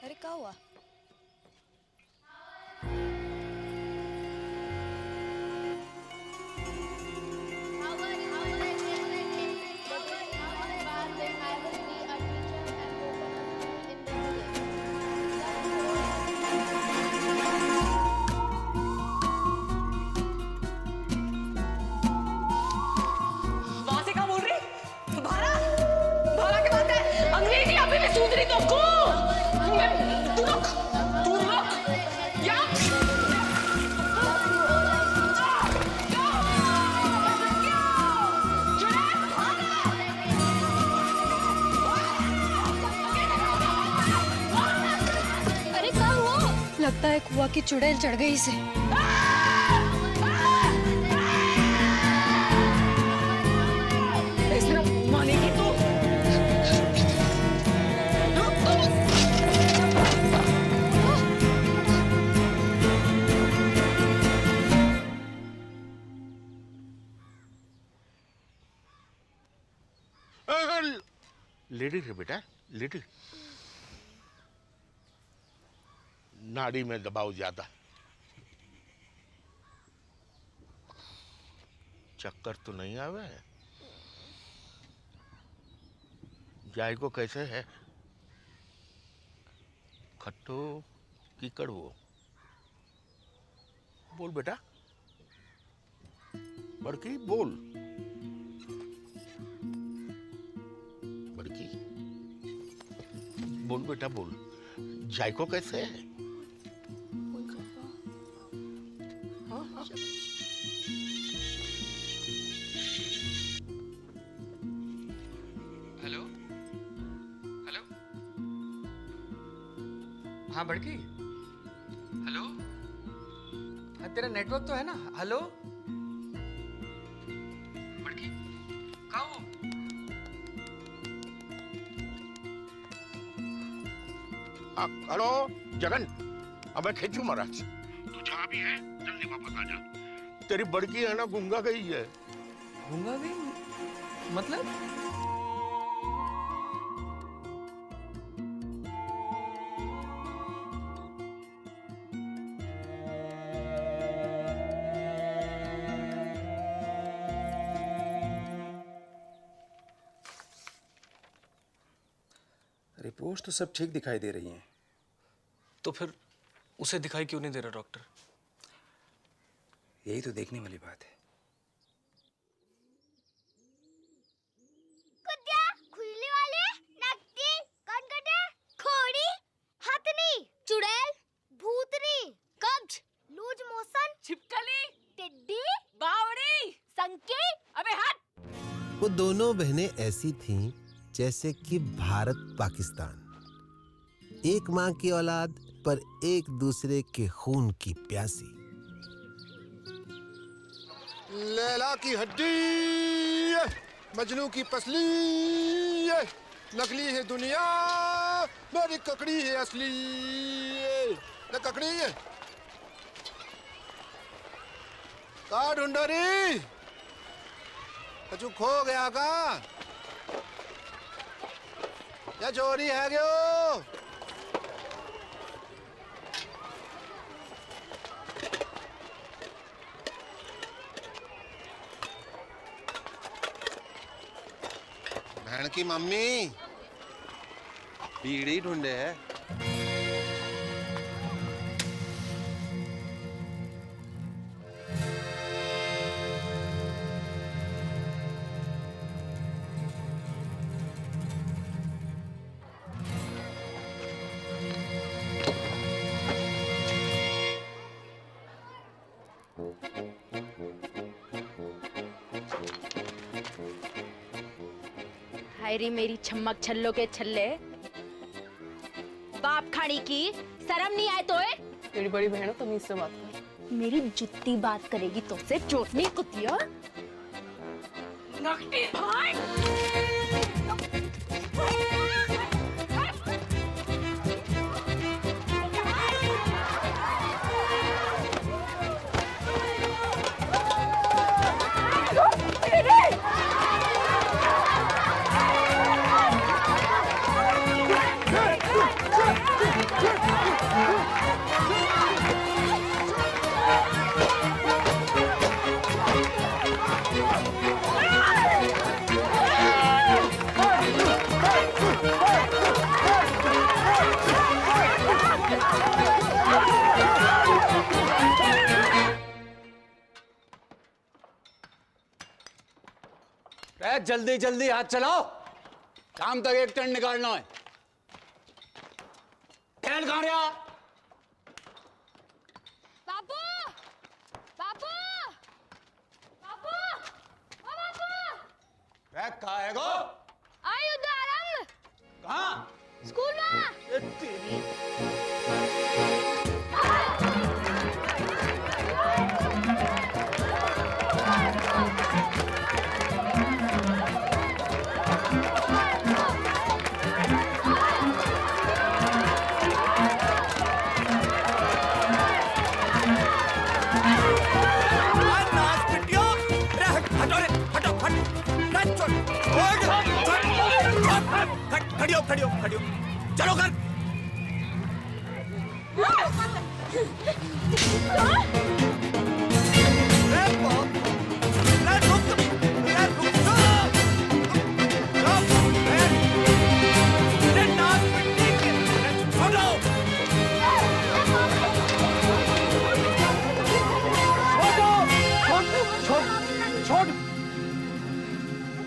अरे क्या हुआ? लगता है कुआ की चुड़ैल चढ़ गई इसे। मानेगी तू? लेडी रे बेटा, लेडी। नाड़ी में दबाव ज्यादा। चक्कर तो नहीं आवे? जायको कैसे है? खट्टो की कड़वो? बोल बेटा, बड़की बोल। बड़की बोल बेटा बोल, जायको कैसे है? हेलो हेलो, हाँ बड़की, हेलो, हाँ तेरा नेटवर्क तो है ना? हेलो बड़की, कहाँ हो? हेलो जगन, अब मैं खेचू महाराज। तू जहाँ भी है जल्दी वापस आ जा। तेरी बड़की है ना गूंगा गई है। गूंगा गई? मतलब? रिपोर्ट्स तो सब ठीक दिखाई दे रही हैं। तो फिर उसे दिखाई क्यों नहीं दे रहा डॉक्टर? यही तो देखने वाली बात है। कुत्ता, खुजली वाले, नकटी, कनकटे, खोड़ी, हथनी, चुड़ैल, भूतनी, कब्ज, लूज मोशन, छिपकली, टिड्डी, बावड़ी, संकी, अबे हट। वो दोनों बहनें ऐसी थीं जैसे कि भारत पाकिस्तान, एक माँ की औलाद पर एक दूसरे के खून की प्यासी। लैला की हड्डी, मजनू की पसली, नकली है दुनिया, मेरी ककड़ी है असली। न ककड़ी है का ढूंढो री? कछु खो गया का या चोरी है क्यों? बहन की मम्मी बीड़ी ढूंढे है। हायरी मेरी छम्मक छल्लो के छल्ले, बाप खानी की शर्म नहीं आए तो? तेरी बड़ी बहन हो, तमीज से बात कर। मेरी जुत्ती बात करेगी तो से चोटनी कुतिया। नकटी भाई। जल्दी जल्दी हाथ चलाओ, शाम तक एक टन निकालना है। खेल कहाँ रहा? बाबू बाबू बाबू ओ बाबू कहाँ है गो? आई उदाहरण कहाँ? स्कूल में ये तेरी खड़ियो खड़ियो, चलो कर। छोड़,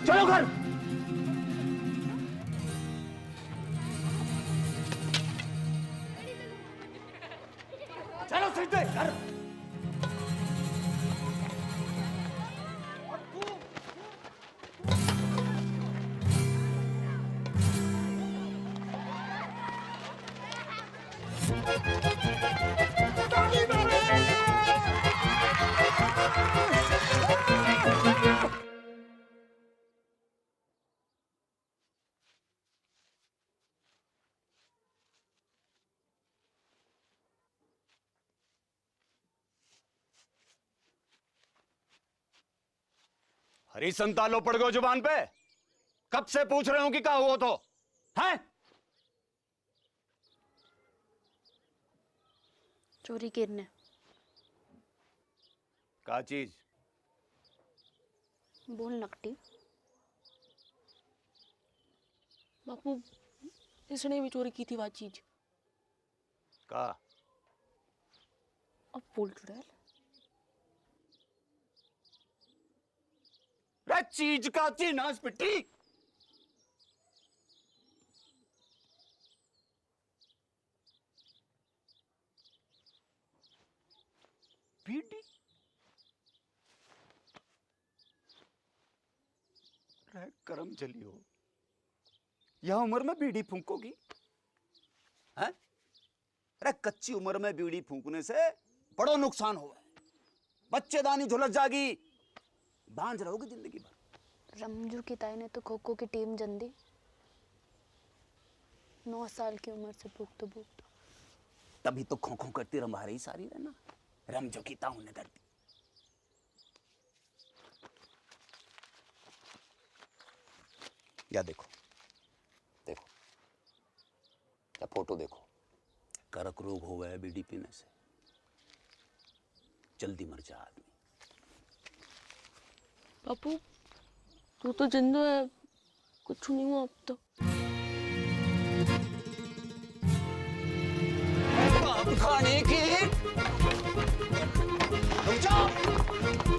चलो घर। चलो सीधे घर। हरी संतालो पड़ गो जुबान पे। कब से पूछ रहे हूं कि क्या हुआ तो है? चोरी करने का चीज? बोल नकटी। बापू इसने भी चोरी की थी वो चीज। का? अब बोल चुड़ैल। रे चीज का थी नास पिट्टी। बीड़ी? रे करम चली हो, यह उम्र में बीड़ी फूंकोगी? हैं? अरे कच्ची उम्र में बीड़ी फूंकने से बड़ो नुकसान हुआ है। बच्चेदानी झुलस जागी, बांझ रहोगे जिंदगी भर। रमजू की ताई ने तो खो खो की टीम जन दी। 9 साल की उम्र से भूख। तभी तो खो खो करती रंभा रही सारी रहना। रमजू की ताऊ ने करती। या देखो देखो, या फोटो देखो। करक रोग हुआ है बीड़ी पीने से, जल्दी मर जा आदमी। बापू तू तो जिंदा है, कुछ नहीं हुआ अब तो। खाने की रुक जाओ,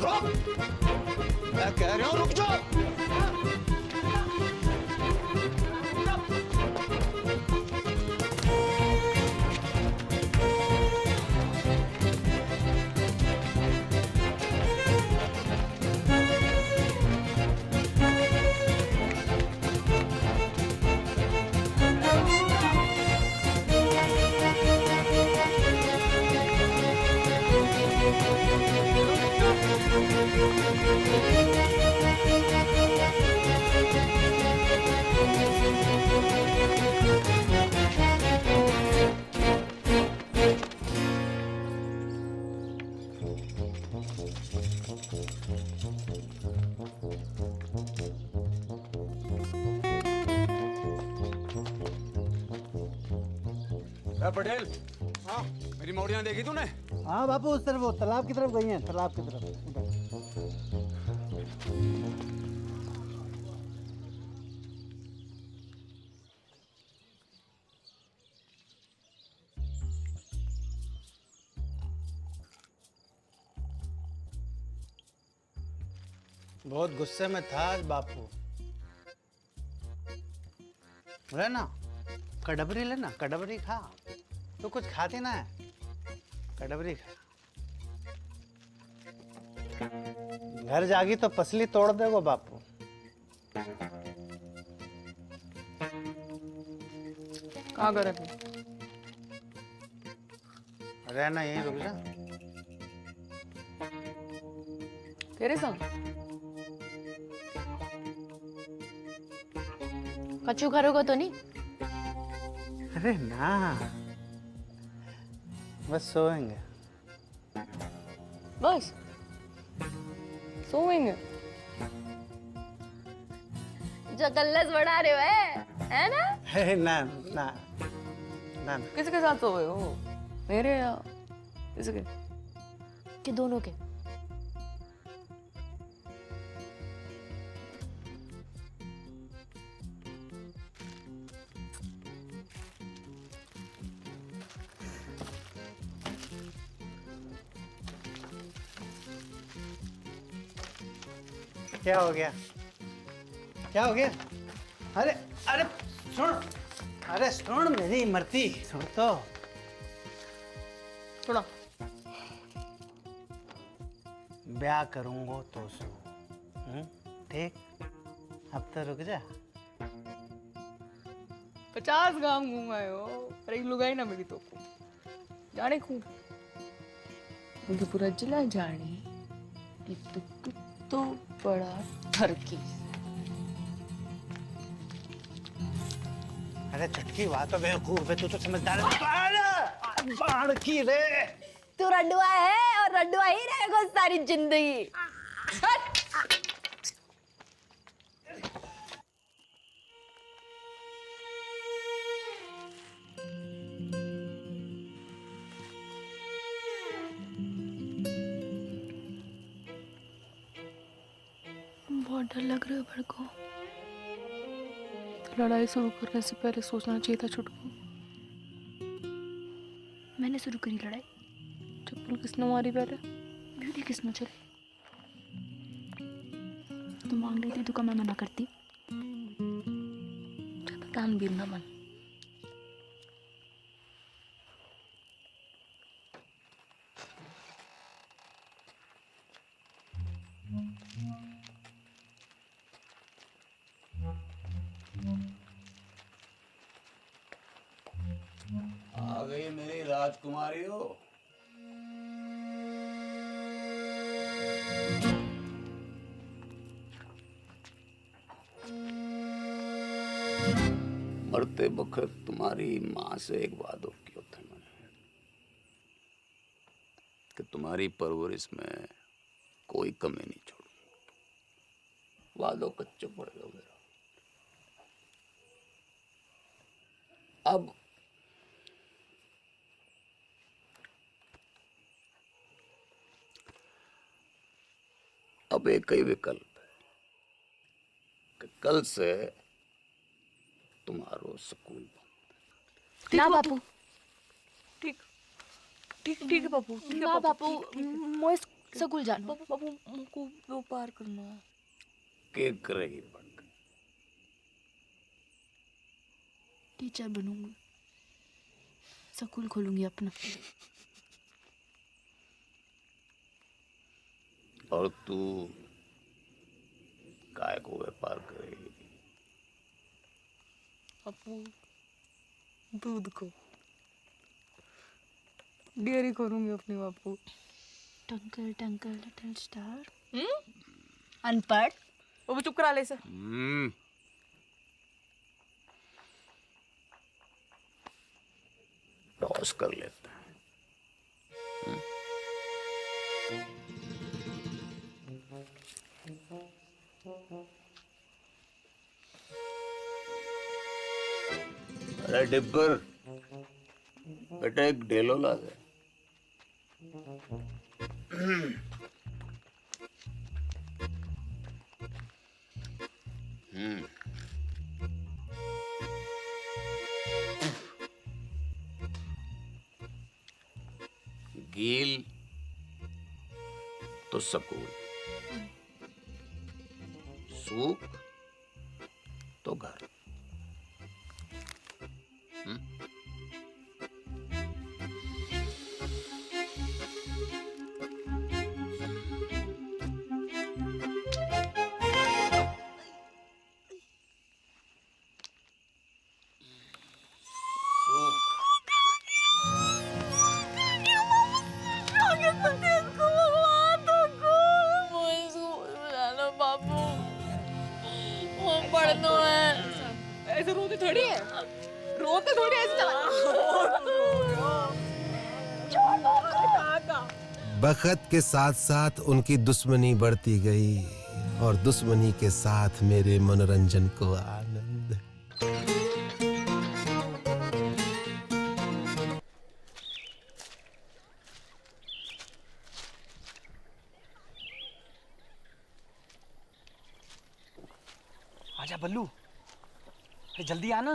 रुक, मैं कह रहा हूं रुक जाओ। पटेल, हाँ मेरी मौड़ियां देखी तूने? हाँ बापू, उस तरफ, वो तालाब की तरफ गई हैं, तालाब की तरफ उधर। बहुत गुस्से में था आज बापू। बोले ना कड़बरी लेना, कड़बरी खा। तो कुछ खाते ना है, कड़बरी खा। घर जागी तो पसली तोड़ देगो बापू। कहाँ करे तू? रहना यहीं रुक जा। तेरे संग? कच्चू करोगे तो नहीं? अरे ना, बस सोएंगे। बस सोएंगे। जो कल्लस बढ़ा रहे हो है ना? है ना ना ना ना। किसके साथ सोए हो? मेरे या इसके? कि दोनों के? क्या हो गया? क्या हो गया? अरे अरे सुन, अरे सुन मेरी मरती, सुन तो। सुना। ब्याह करूंगा तो सो, ठीक? अब तो रुक जा। 50 गांव घूमाए हो, पर एक लुगाई ना मिली तो जाने खूब। मुझे पूरा जिला जाने कि तू तो बड़ा ठरकी। अरे चटकी वाह तो बेवकूफ है, तू तो समझदार है। अरे बाढ़ की रे। तू रड्डुआ है और रड्डुआ ही रहेगा सारी जिंदगी। बहुत डर लग रहा है मेरे को। तो लड़ाई शुरू करने से पहले सोचना चाहिए था छुटकू। मैंने शुरू करी लड़ाई? चप्पल किसने मारी पहले? ब्यूटी किसने चली? तू मांग रही थी तो मैं मना करती? दानवीर ना मन। आ गई मेरी राजकुमारी हो। मरते वक्त तुम्हारी माँ से एक वादो किया था मैंने कि तुम्हारी परवरिश में कोई कमी नहीं छोड़ूंगा। वादो कच्चो पड़ गया मेरा। अब एक ही विकल्प है कि कल से तुम्हारो स्कूल बंद। ना बापू। ठीक ठीक ठीक है बापू। ठीक है ना बापू, मोए स्कूल जानो। बापू बापू मुझको वो पार करना है। के करेगी पढ़ कर? टीचर बनूंगी, स्कूल खोलूंगी अपना। और तू काय को व्यापार करेगी? बापू दूध को डेयरी करूंगी अपनी बापू। टंकल टंकल लिटिल स्टार। अनपढ़। बापू चुप करा ले से। टॉस कर लेते हैं। अरे डिब्बर, बेटा एक डेलो ला दे। गील तो सकूल, सूख तो घर। वक्त के साथ साथ उनकी दुश्मनी बढ़ती गई और दुश्मनी के साथ मेरे मनोरंजन को आनंद। आजा बल्लू, अरे जल्दी आना।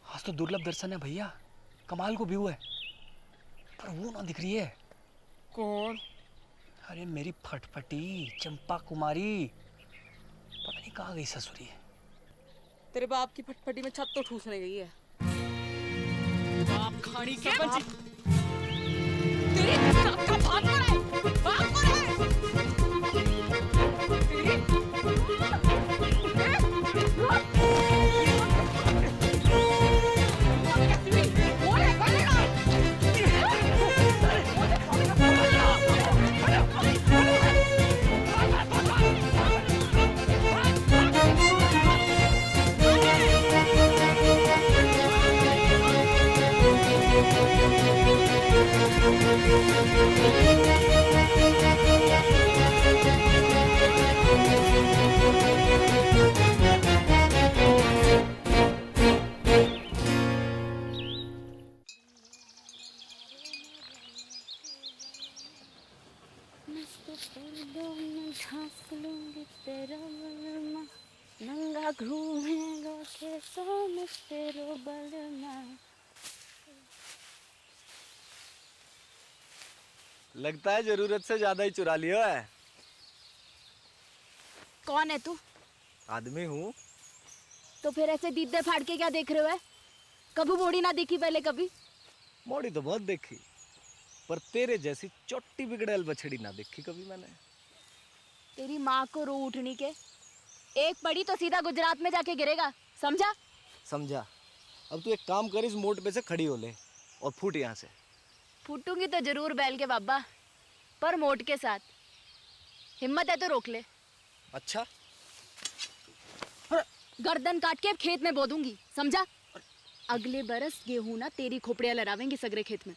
आज तो दुर्लभ दर्शन है भैया, कमाल को व्यू है। पर वो ना दिख रही है। कौन? अरे मेरी फटफटी चंपा कुमारी, पता नहीं कहाँ गई ससुरी है। तेरे बाप की फटफटी में छत तो ठूसने गई है। बाप खानी के तेरे बाप का भाग पड़ा है, भाग पड़ा है। नंगा घूमेगा कैसों में तेरो बलमा। लगता है जरूरत से ज्यादा ही चुरा लिया है। कौन है तू? आदमी हूँ। तो फिर ऐसे दीदे फाड़ के क्या देख रहे हो? है कभी मोड़ी ना देखी पहले कभी? मोड़ी तो बहुत देखी, पर तेरे जैसी चोटी बिगड़ेल बछड़ी ना देखी कभी मैंने। तेरी माँ को रो उठनी के, एक पड़ी तो सीधा गुजरात में जाके गिरेगा, समझा? समझा। अब तू एक काम कर, इस मोड़ पे से खड़ी हो ले और फूट यहाँ से। फूटूंगी तो जरूर बैल के बाबा, पर मोट के साथ। हिम्मत है तो रोक ले। अच्छा, गर्दन काट के खेत में बो दूंगी, समझा? अगले बरस गेहूं ना तेरी खोपड़ियां लहरावेंगी सगरे खेत में।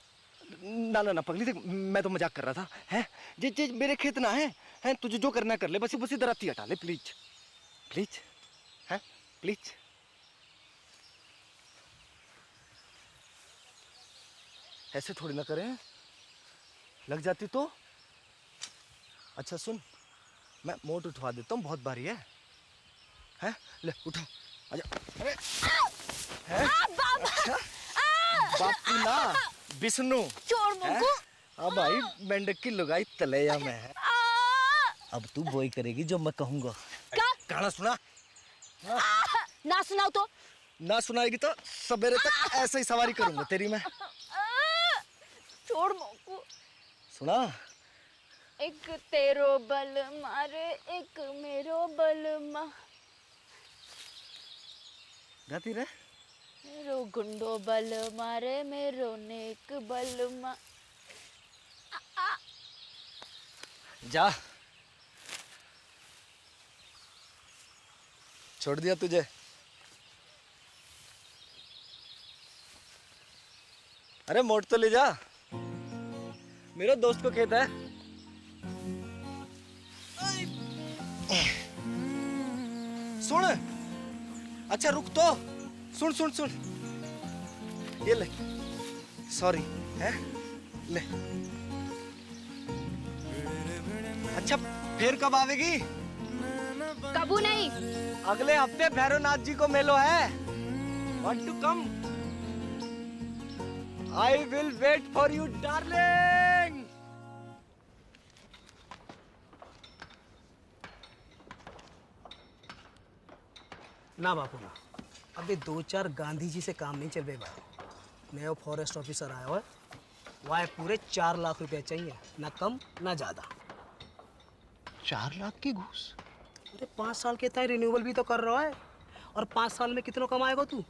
ना ना ना पगली, देख मैं तो मजाक कर रहा था। हैं जे मेरे खेत ना है तुझे जो करना कर ले, बस इधर आती हटा ले प्लीज प्लीज, हैं प्लीज। ऐसे थोड़ी ना करें, लग जाती तो। अच्छा सुन, मैं मोट उठवा देता हूँ, बहुत भारी है। हैं ले उठा, आजा। अरे हैं? अच्छा बापू ना विष्णु। छोड़ मुझको। अब भाई मेंढक की लुगाई तलैया में है। अब तू वही करेगी जो मैं कहूँगा। क्या? गाना सुना। ना सुनाओ तो? ना सुनाएगी तो सवेरे तक ऐसे ही सवारी करूंगा तेरी मैं। छोड़ मुझको। सुना। एक तेरो बल मारे, एक मेरो बल मा। गाती रहे। मेरो गुंडो बल मारे, मेरो नेक बल मा। जा, छोड़ दिया तुझे। अरे मोट तो ले जा, मेरे दोस्त को खेत है। सुन, अच्छा रुक तो, सुन सुन सुन, ये ले, सॉरी है ले। अच्छा फिर कब आवेगी? कबू नहीं। अगले हफ्ते भैरवनाथ जी को मेलो है। Want to come? I will wait for you, darling. ना बापू ना, अभी 2-4 गांधी जी से काम नहीं चल रहे भाई। नया फॉरेस्ट ऑफिसर आया हुआ है, वहाँ पूरे 4 लाख रुपए चाहिए, ना कम ना ज्यादा। 4 लाख की घूस? अरे 5 साल के तय रिन्यूअल भी तो कर रहा है, और 5 साल में कितना कमाएगा तू?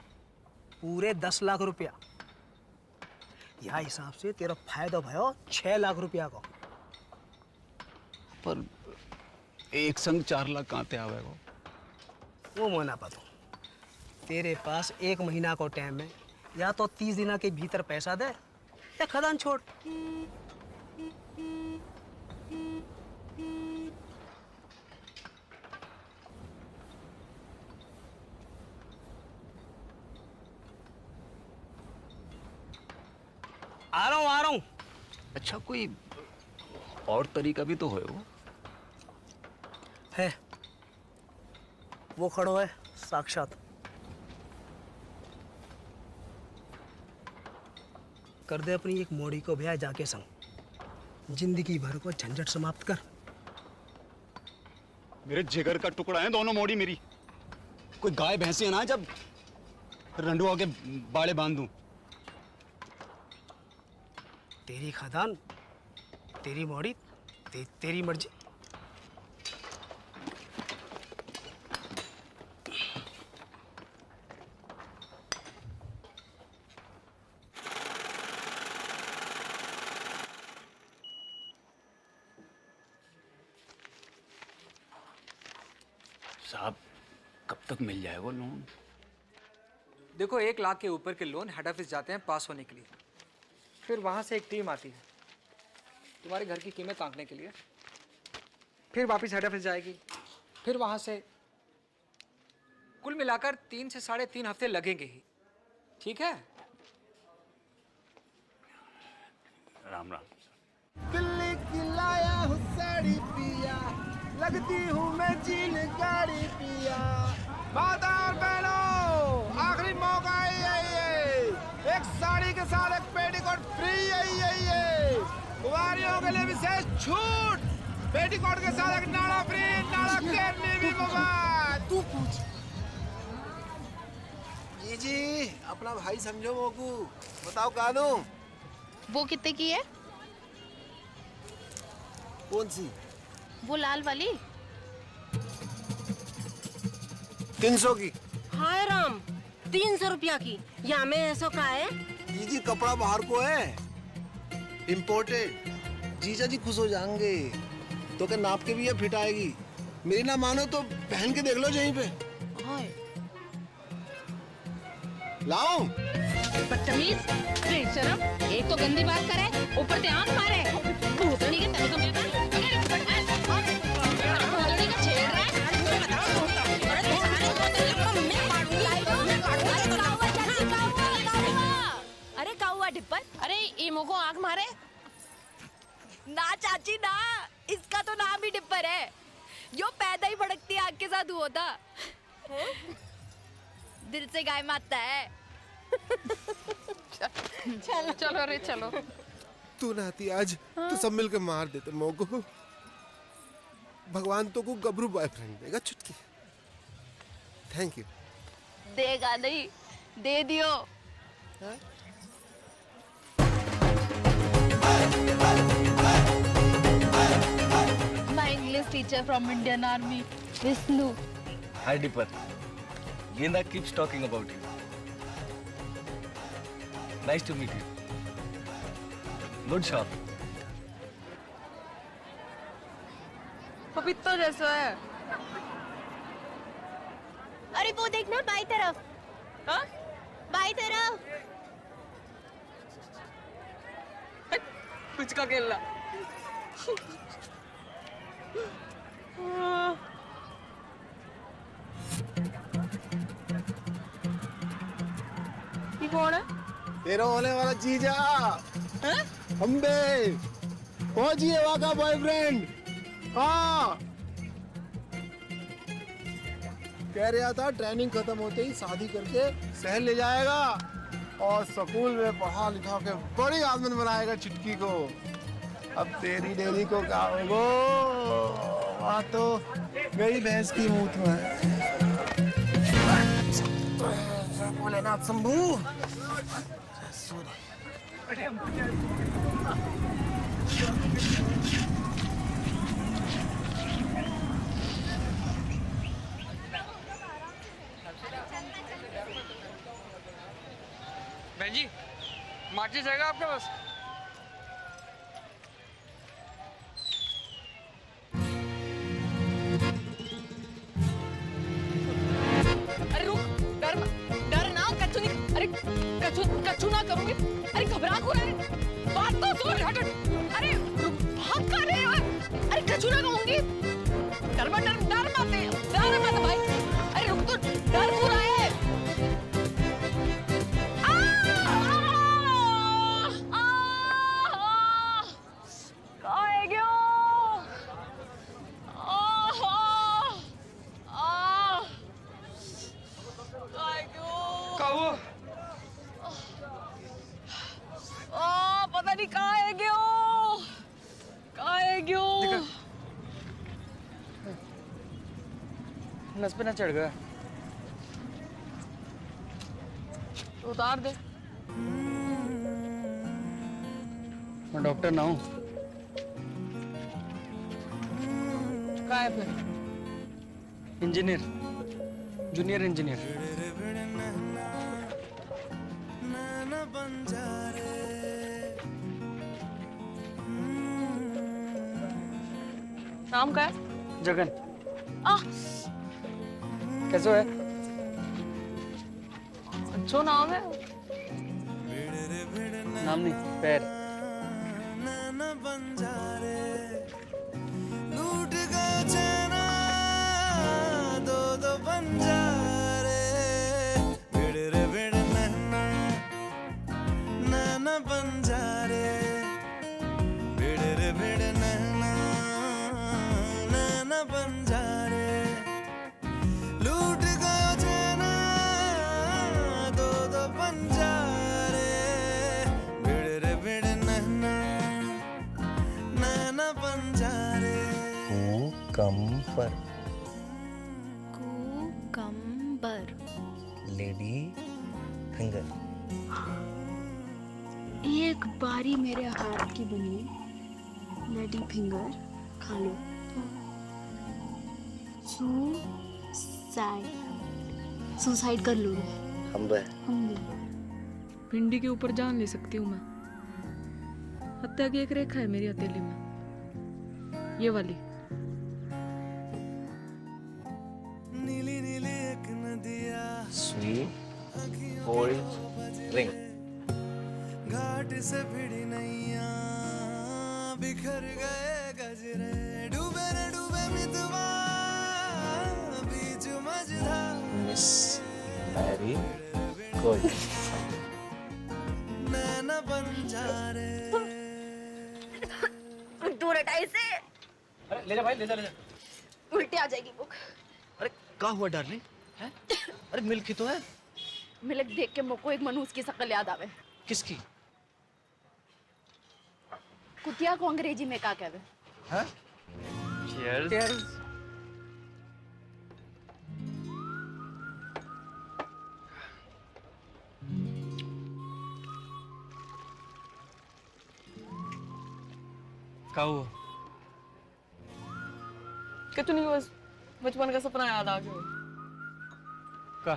पूरे 10 लाख रुपया। यह हिसाब से तेरा फायदा भयो 6 लाख रुपया का। पर एक संग 4 लाख कहाँ ते आवेगा? वो मोना पता, तेरे पास 1 महीना को टाइम है, या तो 30 दिन के भीतर पैसा दे या खदान छोड़। आ रहा हूँ। अच्छा कोई और तरीका भी तो है वो। है वो खड़ो है साक्षात। कर दे अपनी एक मोड़ी को ब्याह जाके संग, जिंदगी भर को झंझट समाप्त कर। मेरे जिगर का टुकड़ा है दोनों मोड़ी मेरी। कोई गाय भैंसे ना जब रंडुआ के बाड़े बांध दूं। तेरी खदान, तेरी मोड़ी, तेरी मर्जी। साहब कब तक मिल जाए वो लोन? देखो 1 लाख के ऊपर के लोन हेड ऑफिस जाते हैं पास होने के लिए, फिर वहाँ से एक टीम आती है तुम्हारे घर की कीमत आंकने के लिए, फिर वापस हेड ऑफिस जाएगी, फिर वहाँ से कुल मिलाकर 3 से 3.5 हफ्ते लगेंगे ही। ठीक है? राम राम। दिल्ली की लाया हूँ साड़ी पिया, लगती हूँ मैं जीन गाड़ी पिया। माता और बहनों, आखिरी मौका है ये, एक साड़ी के साथ एक पेटीकोट फ्री है। कुंवारियों के लिए विशेष छूट, पेटीकोट के साथ एक नाड़ा फ्री, नाड़ा केरनी भी मुफ्त। तू पूछ। जी अपना भाई समझो मोकू, बताओ कहाँ दूं? वो कितने की है? कौन सी? वो लाल वाली। 300 की। हाय राम, 300 रुपया की। या में ऐसा का है? जी कपड़ा बाहर को है, इम्पोर्टेड। जीजा जी खुश हो जाएंगे। तो क्या नाप के भी ये फिट आएगी। मेरी ना मानो तो पहन के देख लो यहीं पे। हाय लाओ। बदतमीज, बेशरम, एक तो गंदी बात करे, ऊपर से आंख मारे। भूतनी के तन को मिलता है। भूतनी का छेड़ रहा है। अरे काउआ डिप्पर, अरे इमो को आंख मारे ना चाची ना, इसका तो नाम ही डिप्पर है। यो पैदा ही भड़कती आग के साथ हुआ था। दिल से गाय मारता है। चलो चलो रे चलो। तू ना आती आज तो सब मिलकर मार देते मोको। भगवान तो को गबरू बॉयफ्रेंड देगा चुटकी। Thank you. देगा नहीं, दे दियो। My English teacher from Indian Army, Vishnu. Hi Dipper. Genda keeps talking about you. Nice to meet you. Good shot. पपीता जैसा है। अरे वो देखना बाई तरफ। हाँ? बाई तरफ। कुछ का खेलना। ये कौन है? तेरा होने वाला जीजा। अम्बे पहुंचिए वहां का बॉयफ्रेंड। हाँ कह रहा था ट्रेनिंग खत्म होते ही शादी करके शहर ले जाएगा और स्कूल में पढ़ा लिखा के बड़ी आदमी बनाएगा चुटकी को। अब तेरी डेरी को क्या होगो, वहाँ तो मेरी भैंस की मूत में भोलेनाथ शंभू। बहन जी, माचिस रहेगा आपके पास? अरे रुक, डर ना, कचू नहीं, अरे कचू टच ना करूंगी। अरे घबरा क्यों रहे? बात तो सुन। हट हट। अरे भाग कहाँ रहे हो? अरे टच ना कहूंगी। डर मत भाई। अरे रुक तो, डर क्यों रहा है? पता नहीं कहाँ है क्यों। नस पे ना चढ़ गया। उतार दे। मैं डॉक्टर ना हूँ। कहाँ है फिर? Engineer, junior engineer. नाम का है? जगन। आह, कैसे है? अच्छो नाम है। नाम नहीं, पैर। लूट गए चैना दो दो बंजारे भिड़ रे भिड़ नैना नैना बंजारे भिड़ रे भिड़ नैना नैना बंजारे लूट गए चैना दो दो बंजारे भिड़ रे भिड़ नैना नैना बंजारे कुकम्बर। Lady finger. एक बारी मेरे हाथ की बनी लेडी फिंगर खा लो। सुसाइड कर लो। हम भिंडी के ऊपर जान ले सकती हूँ मैं। हत्या की एक रेखा है मेरी हथेली में, ये वाली। नीली नीली एक नदिया स्वीट गोल्ड रिंग। घाट से भिड़ी नैया बिखर गए गजरे डूबे रे डूबे मितवा बीच मझधार मिस मैरी गोल्ड। नैना बंजारे। दूर हटा इसे। अरे ले जा भाई, ले जा। उल्टी आ जाएगी बुक। अरे क्या हुआ डार्लिंग? हैं? अरे मिल्क ही तो है। मिल्क देख के मुझको एक मनुष्य की शक्ल याद आवे। किसकी? कुतिया को अंग्रेजी में क्या कहवे? हाँ? Cheers. क्या हुआ? कि तू नहीं, बस बचपन का सपना याद आ गया। का?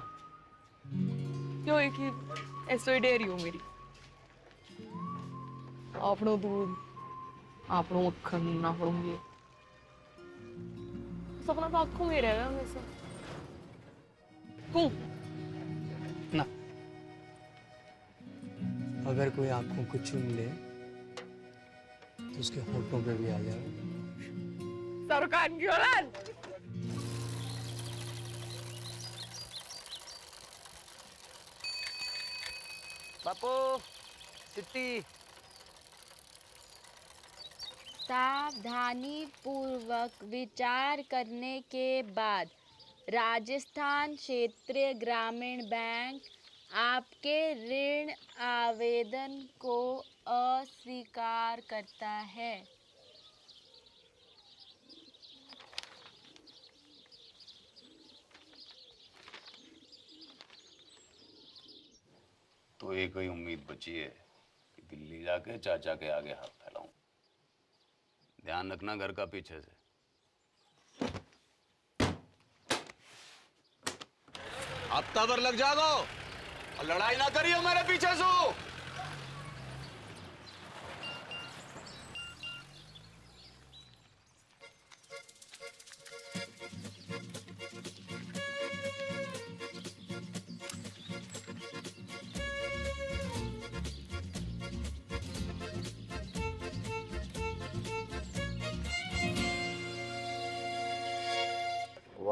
क्यों एक ही ऐसे डेयरी हो मेरी। आपनो दूध, आपनो मक्खन, आपनो ये सपना तो आंखों में रहेगा हमेशा। क्यों? ना, अगर कोई आंखों को चूम ले तो उसके होठों पे भी आ जाए। सरकार की औलाद। बापू सिट्टी। सावधानी पूर्वक विचार करने के बाद राजस्थान क्षेत्रीय ग्रामीण बैंक आपके ऋण आवेदन को अस्वीकार करता है। तो एक ही उम्मीद बची है कि दिल्ली जाके चाचा के आगे हाथ फैलाऊं। ध्यान रखना घर का पीछे से। हफ्ता भर लग जाओ और लड़ाई ना करियो मेरे पीछे से।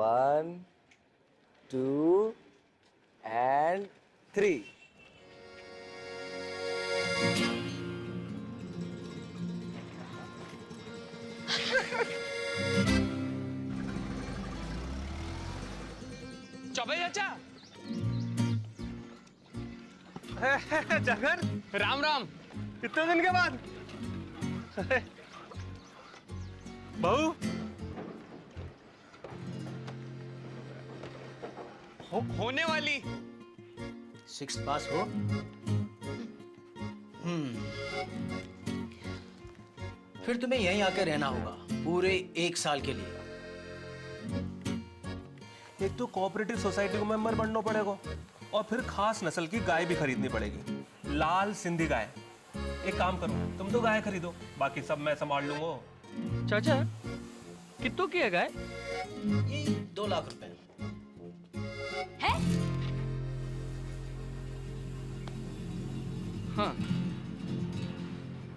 1 2 and 3. चौबे चाचा। जगन, राम राम। इतने दिन के बाद। बहू होने वाली 6th पास हो। फिर तुम्हें यहीं आकर रहना होगा पूरे 1 साल के लिए। एक तो कोऑपरेटिव सोसाइटी को मेंबर बनना पड़ेगा और फिर खास नस्ल की गाय भी खरीदनी पड़ेगी, लाल सिंधी गाय। एक काम करो, तुम तो गाय खरीदो, बाकी सब मैं संभाल लूंगा। चाचा कितनों की है गाय? ये 2 लाख रुपए है? हाँ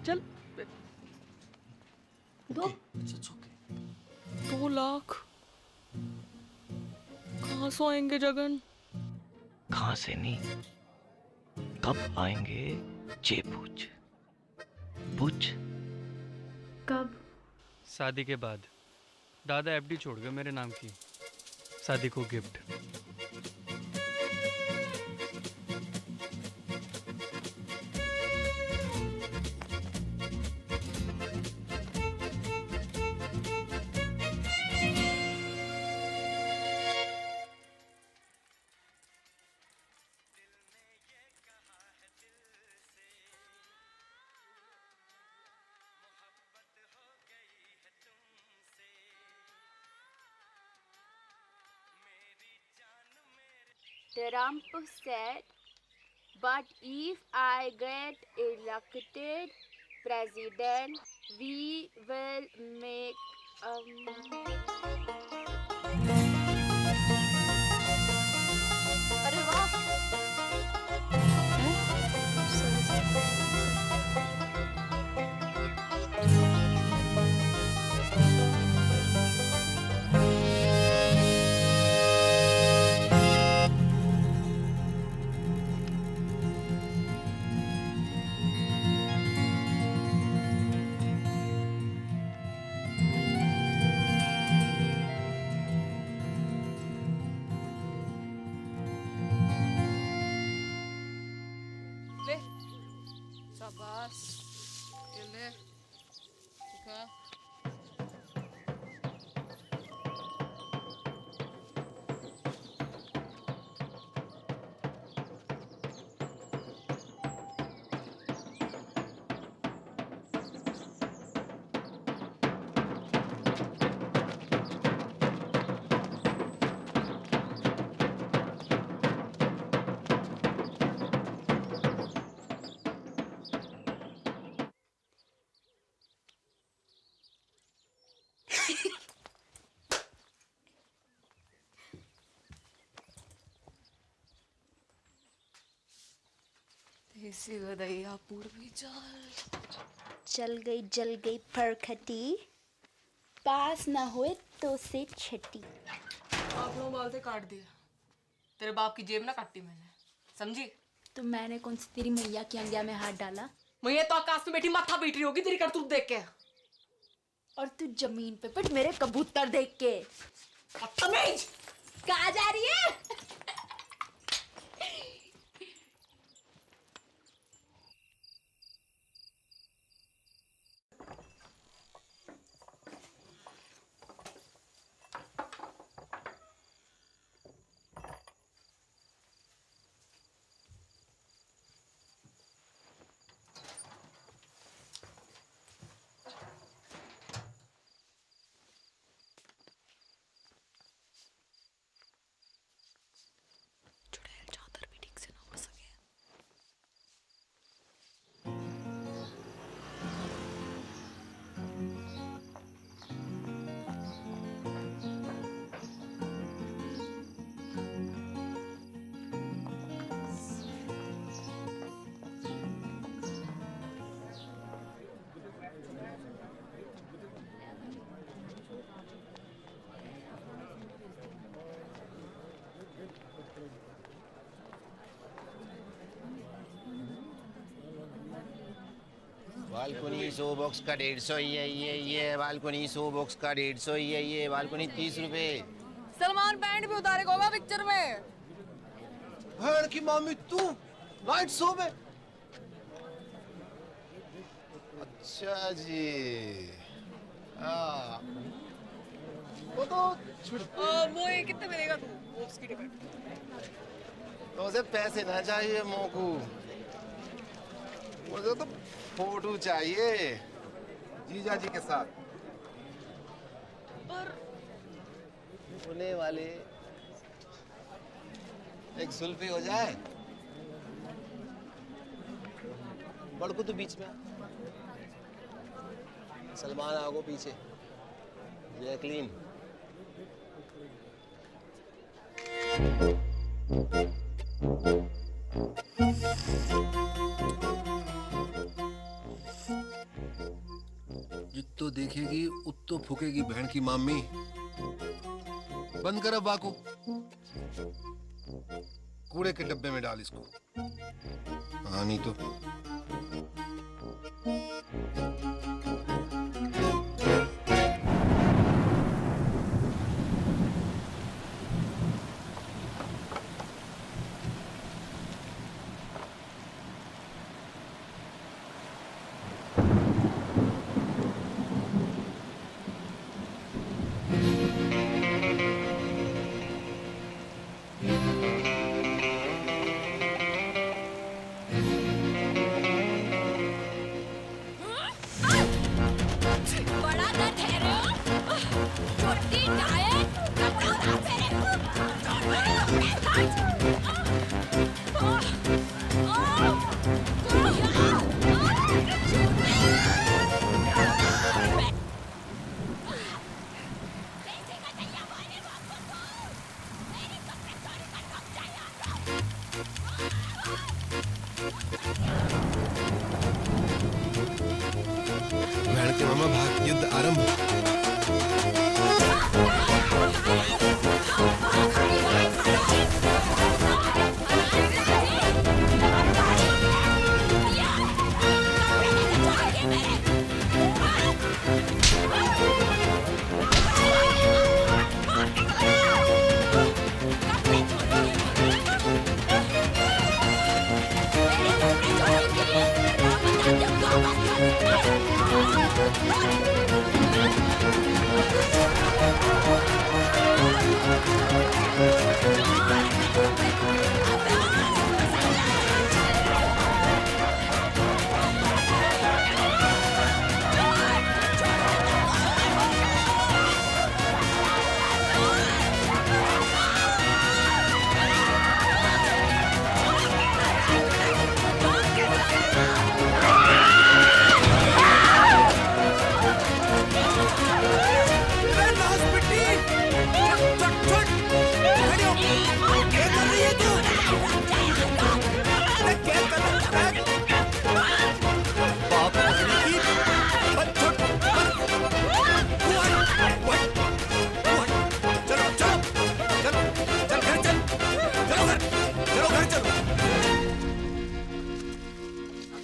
चल। 2 लाख कहाँ से आएंगे जगन? कहाँ से नहीं, कब आएंगे ये पूछ। पूछ। कब? शादी के बाद। दादा एफडी छोड़ गए मेरे नाम की, शादी को gift. The Rampo said, but if I get elected president, we will make अरे वाह! शाबाश, ये ले, ठीक है। देसी गदैया पूर्वी चाल। जल गई फरखटी, पास ना हुए तो से छटी। आप लोग बाल से काट दिया, तेरे बाप की जेब ना काटी मैंने, समझी? तो मैंने कौन सी तेरी मैया की अंगिया में हाथ डाला? मैया तो आकाश में बैठी माथा पीट रही होगी तेरी करतूत देख के। और तू जमीन पे पिट मेरे कबूतर देख के। तमीज! कहाँ जा रही है? बालकोनी 100 बॉक्स का 150 ये बालकोनी 100 बॉक्स का 150 ये बालकोनी 30 रुपए। सलमान पैंट भी उतारेगा होगा पिक्चर में। भैन की मामी तू नाइट शो में? अच्छा जी। हाँ वो तो वो ये कितने मिलेगा तू वो उसकी टिकट? तो उसे पैसे ना चाहिए मोकू, मुझे तो फोटो चाहिए जीजा जी के साथ। पर होने वाले एक सुल्फी हो जाए। बड़कू तो बीच में, सलमान आगो पीछे, जैकलीन। जित्तो देखेगी उत्तो फूकेगी बहन की मामी। बंद कर अब बाको, कूड़े के डब्बे में डाल इसको। हाँ नहीं तो बड़ा ना ठहरे हो, छोटी टायर, कपड़ा उतार फेरे। बहन के मामा भाग, युद्ध आरंभ।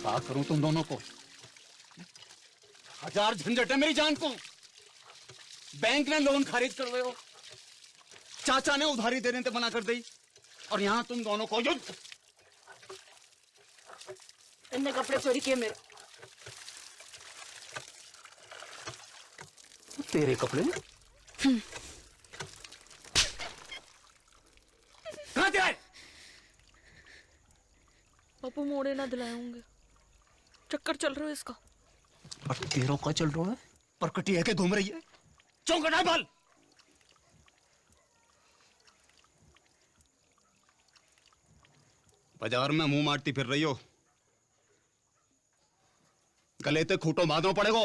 क्या करूं तुम दोनों को? हजार झंझट है मेरी जान को। बैंक ने लोन खारिज कर रहे हो, चाचा ने उधारी देने से मना कर दी, और यहां तुम दोनों को युद्ध। इनने कपड़े चोरी किए मेरे। तेरे कपड़े कहां से आए? पापा मोड़े ना दिलाए होंगे, चक्कर चल रहा है इसका। और तेरों का चल रहा है, परकटी है के घूम रही है, चौंकट है बाल। बाजार में मुंह मारती फिर रही हो, गले ते खूंटो बांधो पड़ेगो।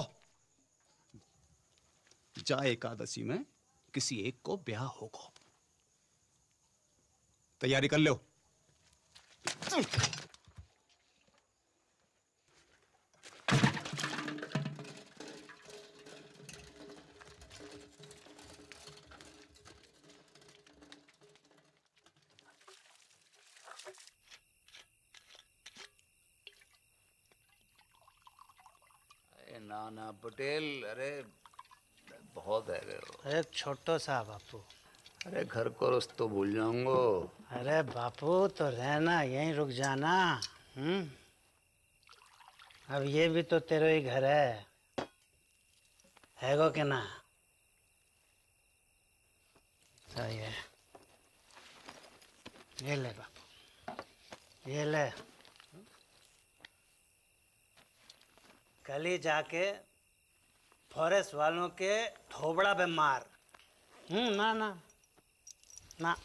जा एकादशी में किसी एक को ब्याह होगा, तैयारी कर लो। ना ना पटेल, अरे बहुत है गए हो। एक छोटो सा बापू। अरे घर को रस्तो भूल जाऊंगो। अरे बापू तो रहना, यहीं रुक जाना। अब ये भी तो तेरा ही घर है गो के ना? सही है। ये ले बापू, ये ले। कल ही जाके फॉरेस्ट वालों के थोबड़ा पे मार। ना ना ना,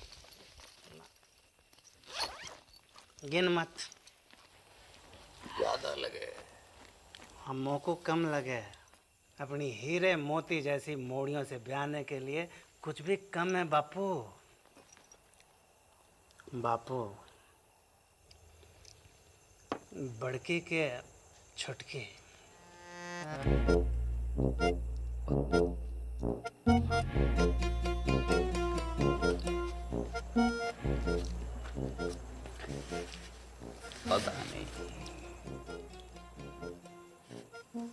गिन मत। ज्यादा लगे। हमों को कम लगे। अपनी हीरे मोती जैसी मोड़ियों से ब्याने के लिए कुछ भी कम है बापू। बापू, बड़की के छुटकी। पता नहीं,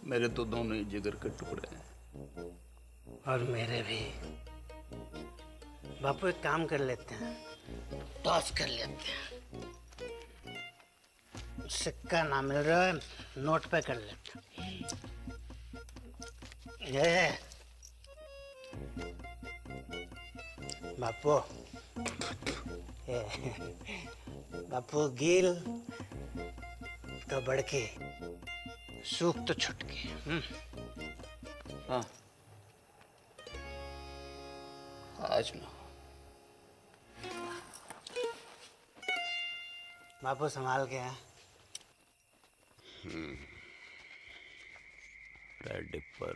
मेरे तो दोनों ही जिगर के टुकड़े हैं। और मेरे भी। बापू एक काम कर लेते हैं, टॉस कर लेते हैं। सिक्का ना मिल रहा है, नोट पे कर लेते हैं। ये बापू, ये बापू गील तो बड़की, सूख तो छुटकी। हाँ, आज ना। बापू संभाल के हैं। रेड डिपर,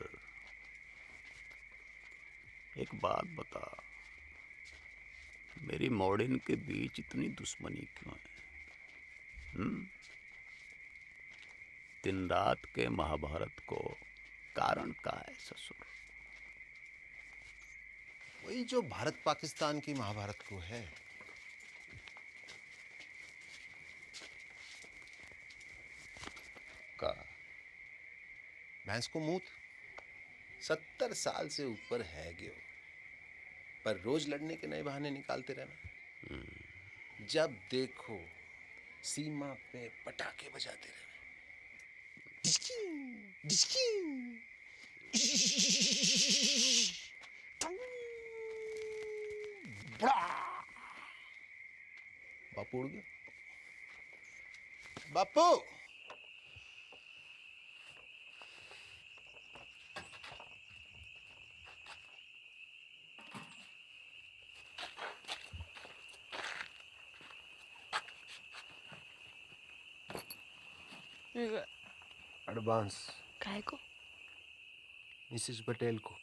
एक बात बता, मेरी मॉर्डन के बीच इतनी दुश्मनी क्यों है? दिन रात के महाभारत को कारण का है ससुर? वही जो भारत पाकिस्तान की महाभारत को है। का भैंस को मूत 70 साल से ऊपर है गयो, पर रोज लड़ने के नए बहाने निकालते रहना। जब देखो सीमा पे पटाखे बजाते रहना। बापू उड़ गया। बापू, एडवांस काहे को? मिसेस पटेल को।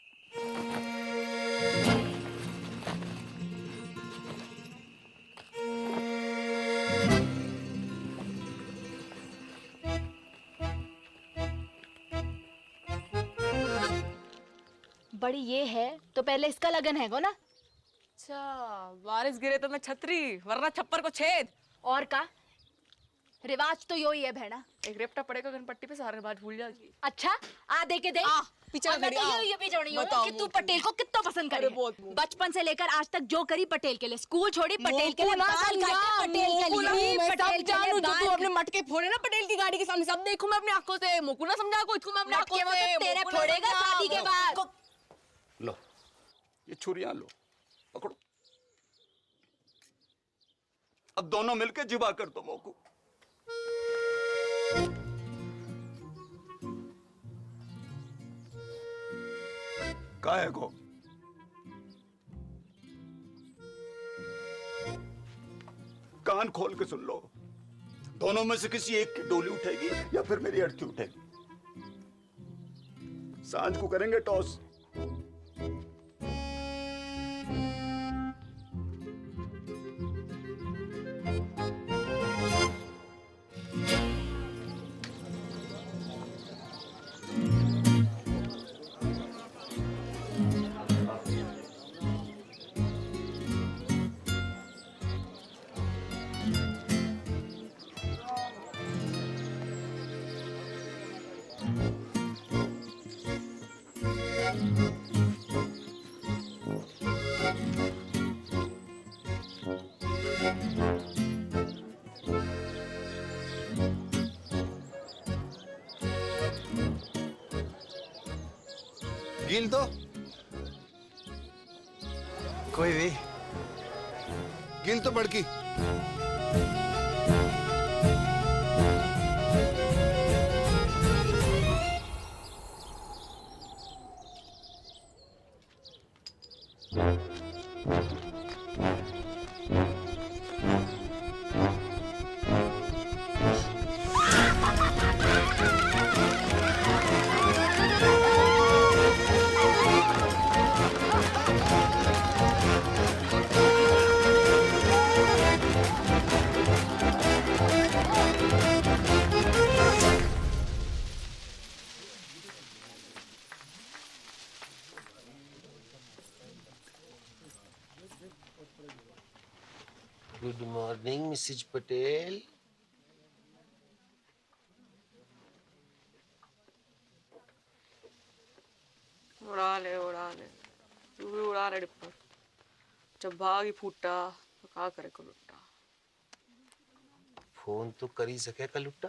बड़ी ये है तो पहले इसका लगन है गो ना? अच्छा, बारिश गिरे तो मैं छतरी, वरना छप्पर को छेद। और का रिवाज तो यो ही है भेड़ा। एक रेपटा पड़ेगा गनपट्टी पे, सारे रिवाज भूल जाएगी। अच्छा, आ दे के दे। पीछे और मैं खड़ी, तो ये भी जोड़ी हूँ बताओ कि तू मुझे। पटेल को कितना पसंद करे। बचपन से लेकर आज तक जो करी पटेल के लिए, स्कूल छोड़ी पटेल के लिए, बाल काटे पटेल के लिए, पटेल के लिए तू अपने मटके फोड़े ना पटेल की गाड़ी के सामने, सब देखूं मैं अपनी आंखों से। मोकू ना समझा को, इसको मैं अपनी आंखों मटके वो से। तो तेरे मोकू ना फोड़ेगा समझा। शादी के बाद। लो, ये छुरियां लो, पकड़ो। अब दोनों मिलके जिबा कर दो मोकू। काहे को? कान खोल के सुन लो, दोनों में से किसी एक की डोली उठेगी या फिर मेरी अर्थी उठेगी। सांझ को करेंगे टॉस। गिल दो। कोई भी। गिल तो बड़की। Good morning Mrs Patel. उड़ा ले तू भी उड़ा रे डिप्पर। जब भाग ही फूटा तो क्या करे को लुट्टा। फोन तो कर ही सके का लुट्टा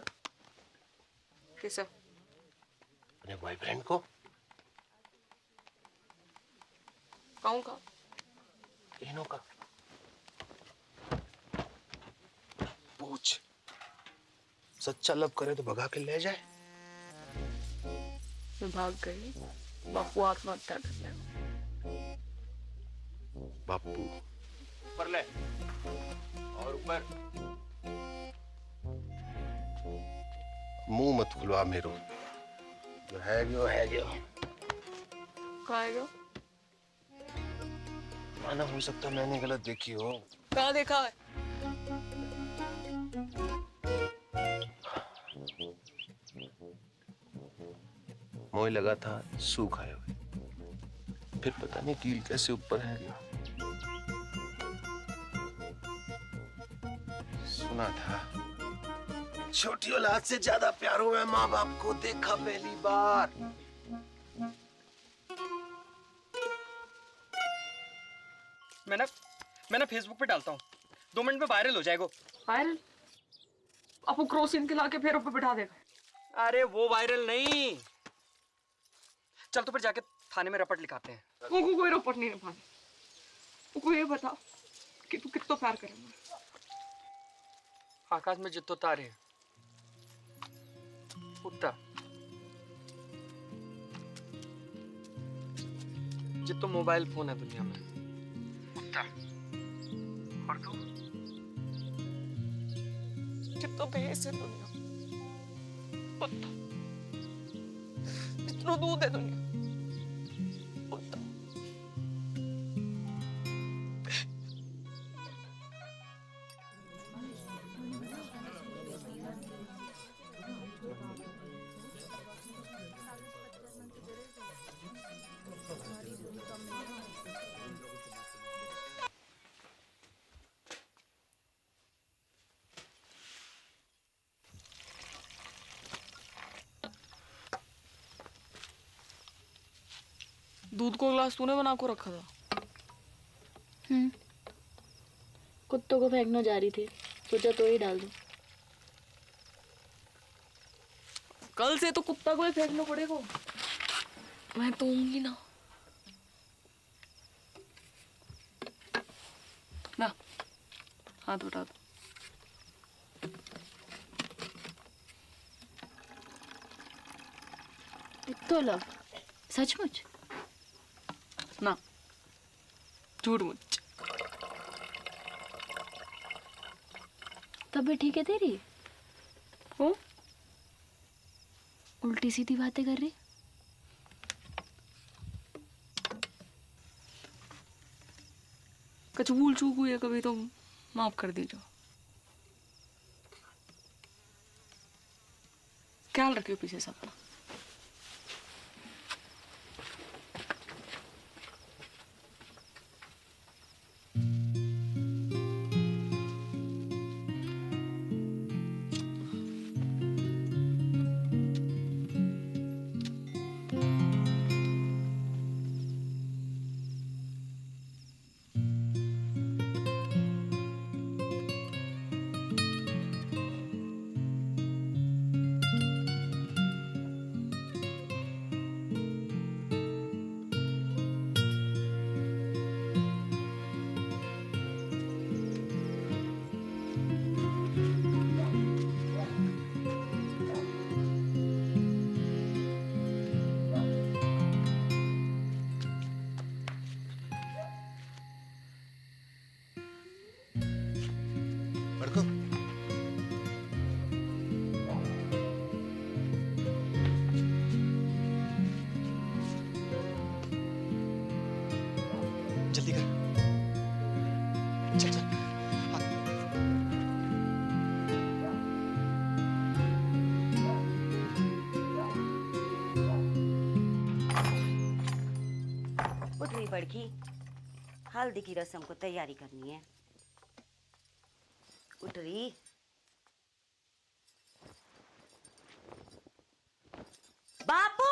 किसे? अपने बॉयफ्रेंड को। कहूँ का? इन्हों का पूछ। सच्चा लव करे तो भगा के ले जाए। मैं भाग गई, बापू आत्महत्या कर ले। बापू ऊपर ले और ऊपर। मुंह मत खुलवा मेरो। जो है गयो है गयो। कहाँ है गयो? माना हो सकता मैंने गलत देखी हो। कहाँ देखा है? मोह लगा था सूख आए हुए। फिर पता नहीं कील कैसे ऊपर है गया। सुना था छोटी औलाद से ज्यादा प्यार हुआ माँ बाप को देखा पहली बार। मैं फेसबुक पे डालता हूँ, 2 मिनट में वायरल हो जाएगा। वायरल? अब वो क्रोसिन खिला के फिर ऊपर बिठा देगा। अरे वो वायरल नहीं। चल तो फिर जाके थाने में रपट लिखाते हैं। वो कोई रपट नहीं लिखाने। वो ये बता कि तू कितना प्यार करेगा। आकाश में जितो तारे उतना जितो मोबाइल फोन है दुनिया में उतना। और तू कितना बेस है दुनिया, उतना जितना दूध है दुनिया उतना। दूध को गिलास तूने बना को रखा था? कुत्तों को फेंकना जा रही थी, सोचा तो ही डाल दूं। कल से तो कुत्ता को ही फेंकना पड़ेगा। मैं तो होंगी ना। ना हाथ उठा दो। तो लव सचमुच ना, झूठ मुझ। तब भी ठीक है तेरी। हो उल्टी सीधी बातें कर रही। कुछ भूल चूक हुई है कभी तो माफ कर दीजिए। ख्याल रखियो पीछे से अपना। बड़की, हल्दी की रस्म को तैयारी करनी है। उठ रही। बापू,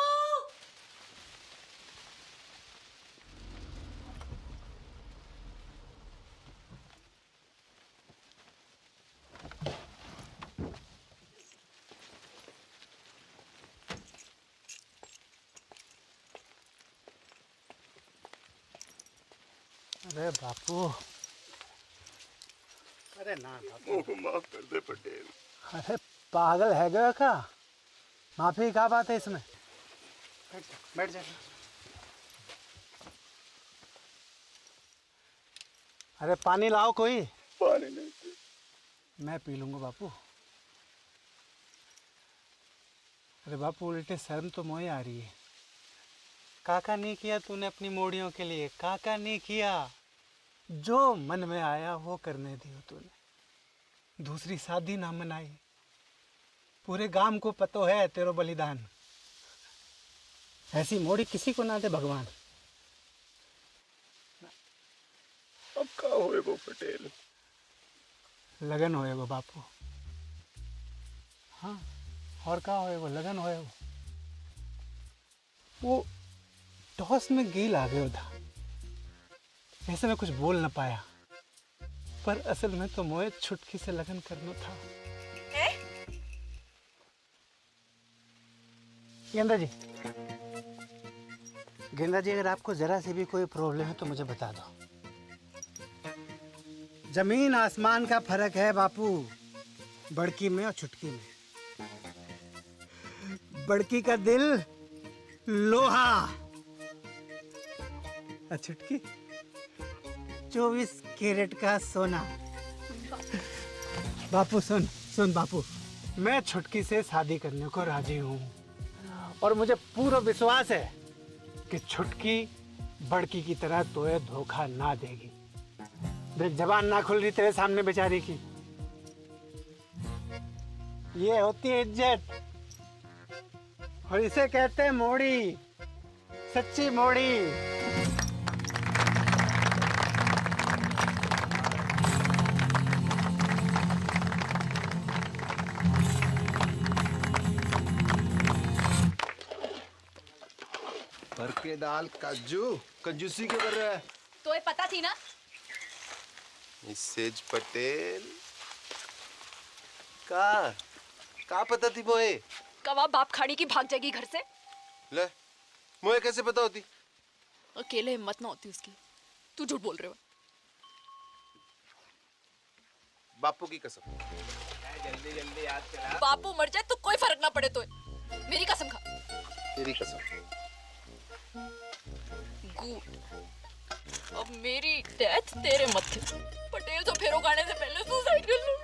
अरे बापू, अरे ना बापू, को माफ कर दे पटेल। अरे पागल है गया का? माफी क्या बात है इसमें? बैठ जा। अरे पानी लाओ कोई। पानी नहीं। मैं पी लूंगा बापू। अरे बापू उल्टे शर्म तो मोए आ रही है। काका नहीं किया तूने अपनी मोड़ियों के लिए, काका नहीं किया। जो मन में आया वो करने दियो तूने। दूसरी शादी ना मनाई। पूरे गांव को पतो है तेरो बलिदान। ऐसी मोड़ी किसी को ना दे भगवान। अब का होए वो पटेल? लगन होए वो बापू। हाँ, और का होए वो लगन होए वो टॉस में गेल आ गया था। ऐसे में कुछ बोल ना पाया, पर असल में तो मोए छुटकी से लगन करना था। गेंदा जी, गेंदा जी, अगर आपको जरा से भी कोई प्रॉब्लम है तो मुझे बता दो। जमीन आसमान का फर्क है बापू, बड़की में और छुटकी में। बड़की का दिल लोहा और छुटकी 24 कैरेट का सोना। बापू सुन सुन बापू, मैं छुटकी से शादी करने को राजी हूँ और मुझे पूरा विश्वास है कि छुटकी बड़की की तरह तोए धोखा ना देगी। देख जबान ना खुल रही तेरे सामने बेचारी की। ये होती है इज्जत और इसे कहते हैं मोड़ी, सच्ची मोड़ी। भर के दाल काजू कंजूसी के कर रहा है। तो ये पता थी ना? मिसेज पटेल का पता थी मोए? कबाब बाप खाड़ी की भाग जाएगी घर से। ले मोए कैसे पता होती? अकेले हिम्मत ना होती उसकी। तू झूठ बोल रहे हो। बापू की कसम। जल्दी जल्दी याद करा। बापू मर जाए तो कोई फर्क ना पड़े। तो मेरी कसम खा। तेरी कसम। गुड। अब मेरी डेथ तेरे मत्थे। पटेल तो फेरो गाने से पहले सुसाइड कर लूं।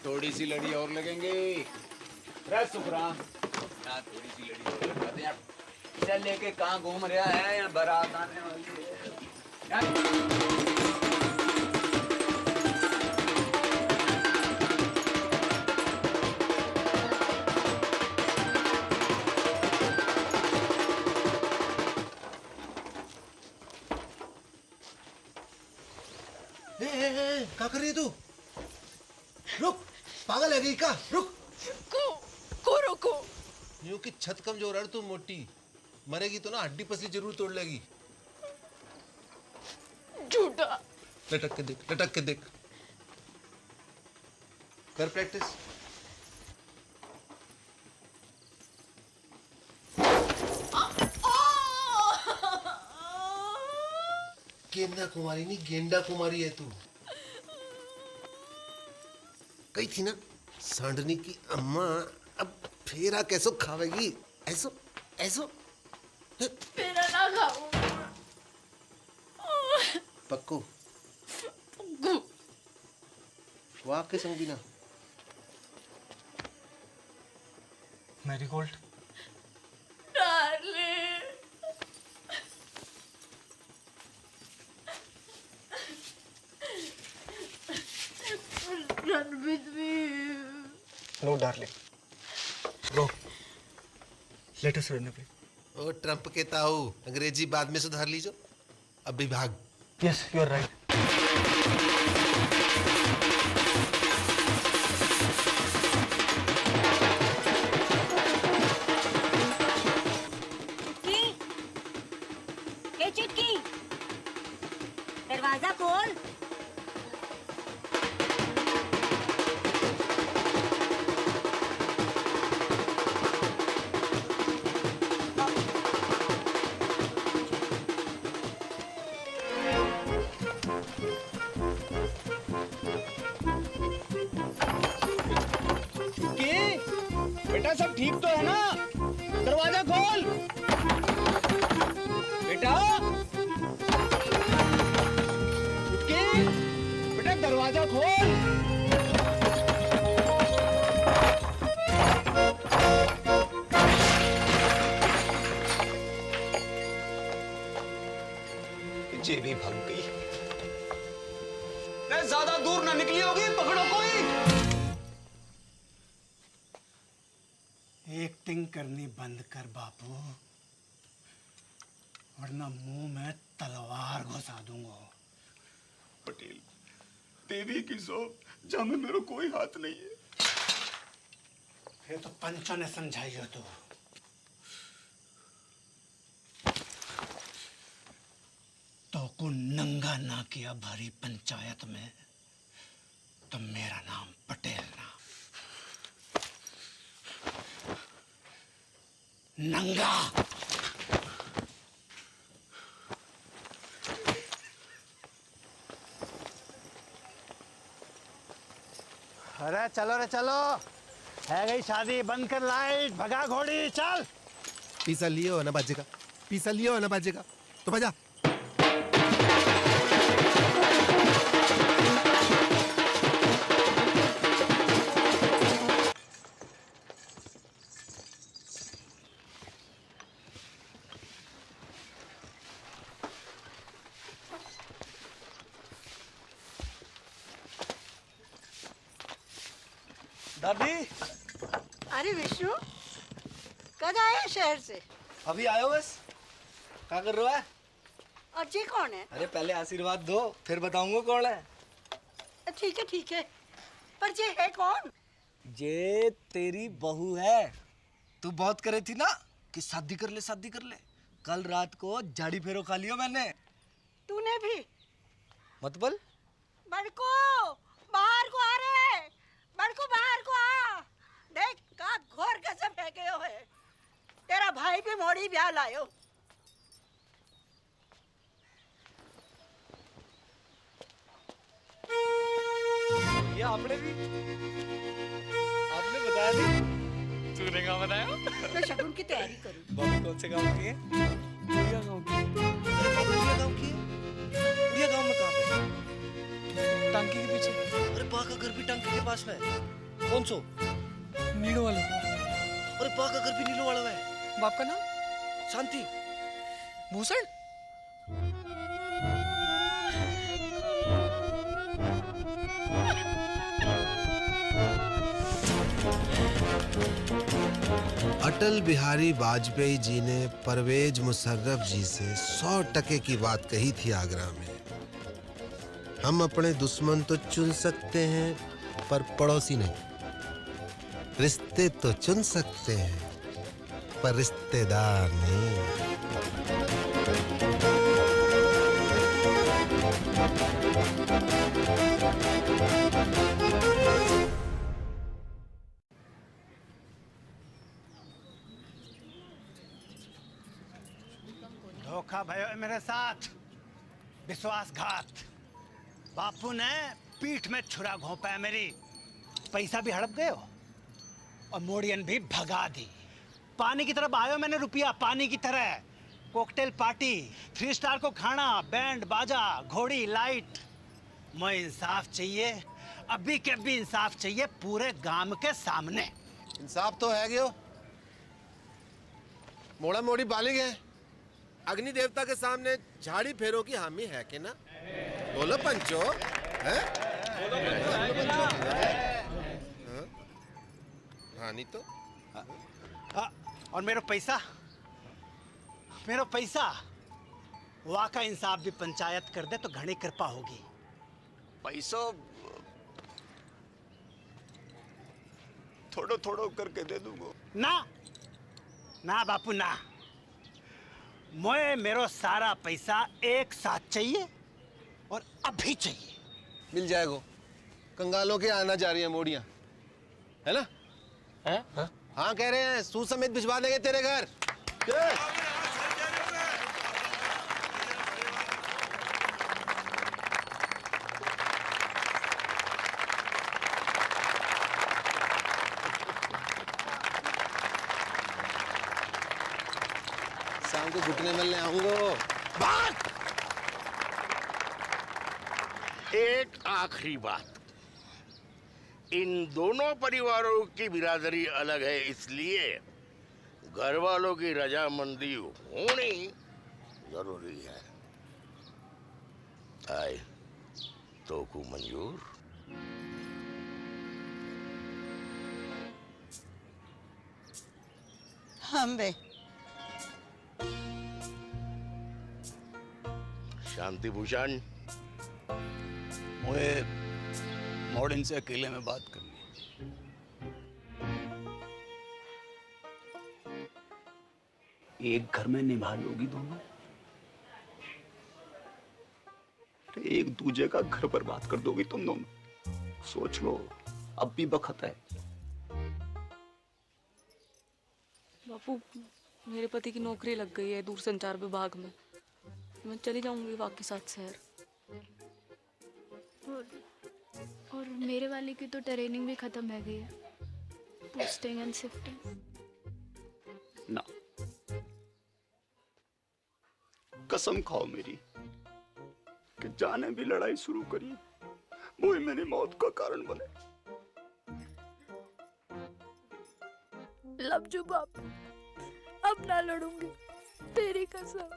थोड़ी सी लड़ी और लगेंगे। सुखराम, यहाँ थोड़ी सी लड़ी और लगाते हैं। चल लेके कहाँ घूम रहा है? यहाँ बारात आने वाली है। क्या कर रही है तू? रुक, पागल है गई का? रुक। को रोको। यूं कि छत कमजोर है, तू मोटी मरेगी तो ना हड्डी पसली जरूर तोड़ लेगी। झूठा। लटक के देख, लटक के देख। कर प्रैक्टिस। गेंदा कुमारी नहीं, गेंडा कुमारी है तू। कही थी ना सांडनी की अम्मा, अब फेरा कैसो खावेगी? ऐसो ऐसो मेरा ना खाऊं। पक्को वाह के संगीना। Marigold darling, run with me. No darling, row, let us run away. ओ ट्रम्प के ताऊ, अंग्रेजी बाद में सुधार लीजो, अभी भाग। Yes, you are right. चुटकी, दरवाजा खोल। बेटा सब ठीक तो है ना? दरवाजा खोल बेटा। चुटकी, बेटा दरवाजा खोल। जेबी भाग गई। ज्यादा दूर ना निकली होगी, पकड़ो कोई। एक्टिंग करनी बंद कर बापू, वरना मुंह में तलवार घुसा दूंगा। पटेल, देवी की सौंप जहां में मेरा कोई हाथ नहीं है। ये तो पंचा ने समझाई हो तो। को नंगा ना किया भारी पंचायत में तो मेरा नाम पटेल ना। नंगा। अरे चलो रे चलो, है गई शादी, बंद कर लाइट, भगा घोड़ी, चल। पीसा लियो ना बाजेगा, पीसा लियो ना बाजेगा, तो बजा। दादी। अरे विष्णु, कब आए शहर से? अभी आयो बस। क्या कर रहा है? और ये कौन है? अरे पहले आशीर्वाद दो, फिर बताऊंगा कौन है। ठीक है, पर ये है कौन? ये तेरी बहू है। तू बहुत करे थी ना कि शादी कर ले शादी कर ले। कल रात को झाड़ी फेरो खा लियो मैंने। तूने भी? मत बोल। बड़को, बाहर को आ रे, बड़को बाहर को आ। देख का घोर कसम फेंके हो है। तेरा भाई भी मोड़ी ब्याह लायो। ये आपने बताया नहीं? तूने कहाँ बताया? मैं शगुन की तैयारी करूँ। बॉबी कौन से गांव की है? उड़िया गांव की। उड़िया गांव की है? उड़िया गांव में कहाँ पे? टांकी के पीछे। अरे बा का घर भी टांकी के पास में है। कौन सो? नीलो वाला। अरे बा का घर भी नीलो वाला है। बाप का नाम? शांति। भूषण? अटल बिहारी वाजपेयी जी ने परवेज मुशर्रफ जी से 100% की बात कही थी आगरा में। हम अपने दुश्मन तो चुन सकते हैं पर पड़ोसी नहीं। रिश्ते तो चुन सकते हैं पर रिश्तेदार नहीं। धोखा भयो मेरे साथ। विश्वासघात। बापू ने पीठ में छुरा घोंपा है मेरी। पैसा भी हड़प गए हो और मोड़ियन भी भगा दी। पानी की तरफ आयो मैंने रुपया, पानी की तरह। कॉकटेल पार्टी, 3 स्टार को खाना, बैंड बाजा, घोड़ी लाइट। मुझे इंसाफ चाहिए, अभी के अभी इंसाफ चाहिए पूरे गांव के सामने। इंसाफ तो है गयो, मोड़ा मोड़ी बालिग है। अग्नि देवता के सामने झाड़ी फेरों की हामी है कि ना? बोलो पंचो, हैं? हाँ नहीं तो। और मेरा पैसा, वहाँ का इंसाफ भी पंचायत कर दे तो घनी कृपा होगी। पैसा थोड़ो थोड़ो करके दे दूंगा। ना बापू ना, मुझे मेरो सारा पैसा एक साथ चाहिए और अभी चाहिए। मिल जाएगा। कंगालों के आना जा रही है मोड़ियां, है ना? हाँ कह रहे हैं, सूद समेत भिजवा देंगे तेरे घर। शाम को घुटने मिलने आऊंगा। बात एक आखिरी बात, इन दोनों परिवारों की बिरादरी अलग है, इसलिए घर वालों की रजामंदी होनी जरूरी है। आए तो को मंजूर? हम बे शांति भूषण, मुझे मॉडर्न से अकेले में बात करनी है। एक घर में निभा लोगी दोनों? एक दूजे का घर बर्बाद कर दोगी तुम दोनों? सोच लो, अब भी वक्त है। बापू, मेरे पति की नौकरी लग गई है दूरसंचार विभाग में। मैं चली जाऊंगी वापस साथ शहर। और मेरे वाले की तो ट्रेनिंग भी खत्म है गई है, पोस्टिंग एंड शिफ्टिंग। ना, कसम खाओ मेरी कि जाने भी लड़ाई शुरू करी वो ही मेरी मौत का कारण बने। लव यू बापू, अब ना लड़ूंगी, तेरी कसम।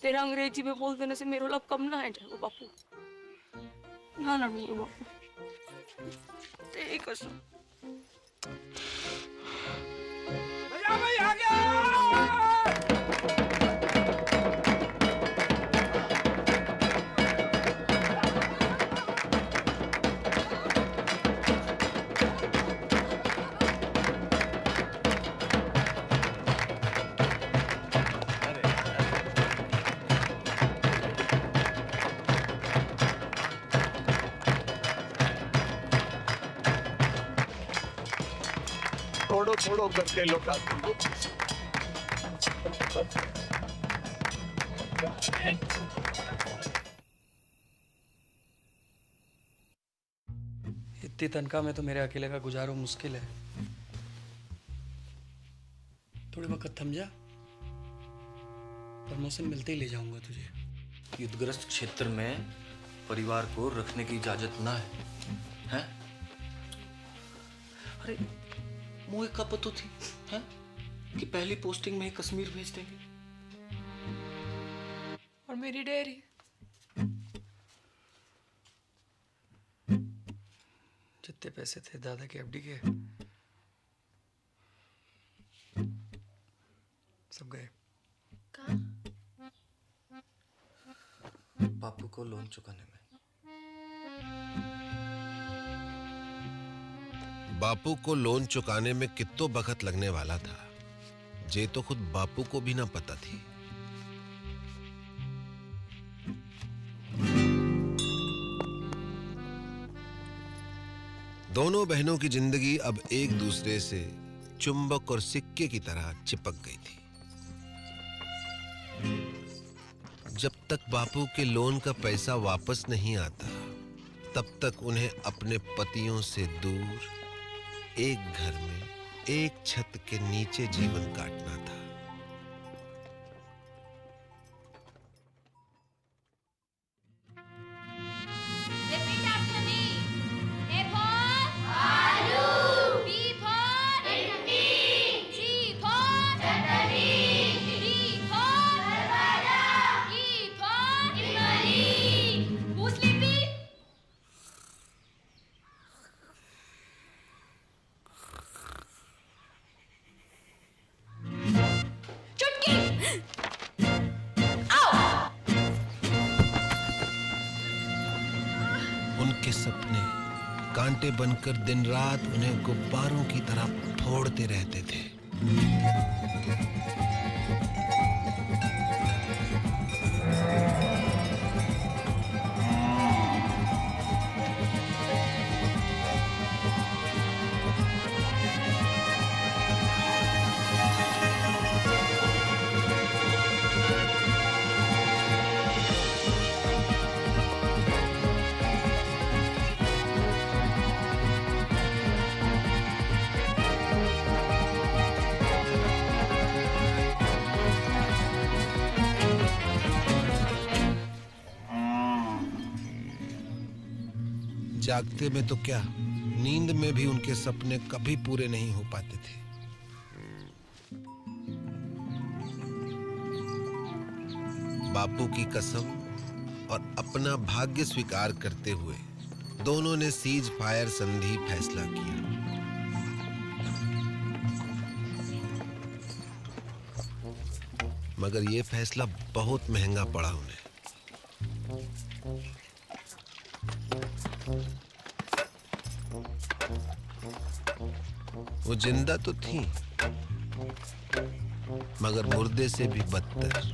तेरा अंग्रेजी में बोल देने से मेरा लव कम ना है जाएगा बापू। ना लड़ूंगी बापू, तेरी कसम। भाई आ गया। थोड़ो करके लौटा दूंगा। इतनी तनख्वाह में तो मेरे अकेले का गुजारो मुश्किल है। थोड़े वक्त थम जा, प्रमोशन मिलते ही ले जाऊंगा तुझे। युद्धग्रस्त क्षेत्र में परिवार को रखने की इजाजत ना है, हैं? अरे मोए का पतो थी, हैं? कि पहली पोस्टिंग में ही कश्मीर भेज देंगे। और मेरी डेयरी, जितने पैसे थे दादा के एफडी के, सब गए। बापू को लोन चुकाने में। बापू को लोन चुकाने में कितो बखत लगने वाला था, जे तो खुद बापू को भी ना पता थी। दोनों बहनों की जिंदगी अब एक दूसरे से चुंबक और सिक्के की तरह चिपक गई थी। जब तक बापू के लोन का पैसा वापस नहीं आता तब तक उन्हें अपने पतियों से दूर एक घर में एक छत के नीचे जीवन काटना था। Repeat after me. A for aloo. B for bhindi. C for chutney. D for darwaza. E for imali. Who's sleepy? चुटकी. उनके सपने कांटे बनकर दिन रात उन्हें गुब्बारों की तरह फोड़ते रहते थे। जागते में तो क्या, नींद में भी उनके सपने कभी पूरे नहीं हो पाते थे। बापू की कसम और अपना भाग्य स्वीकार करते हुए दोनों ने सीज फायर संधि फैसला किया। मगर यह फैसला बहुत महंगा पड़ा उन्हें। वो जिंदा तो थी मगर मुर्दे से भी बदतर।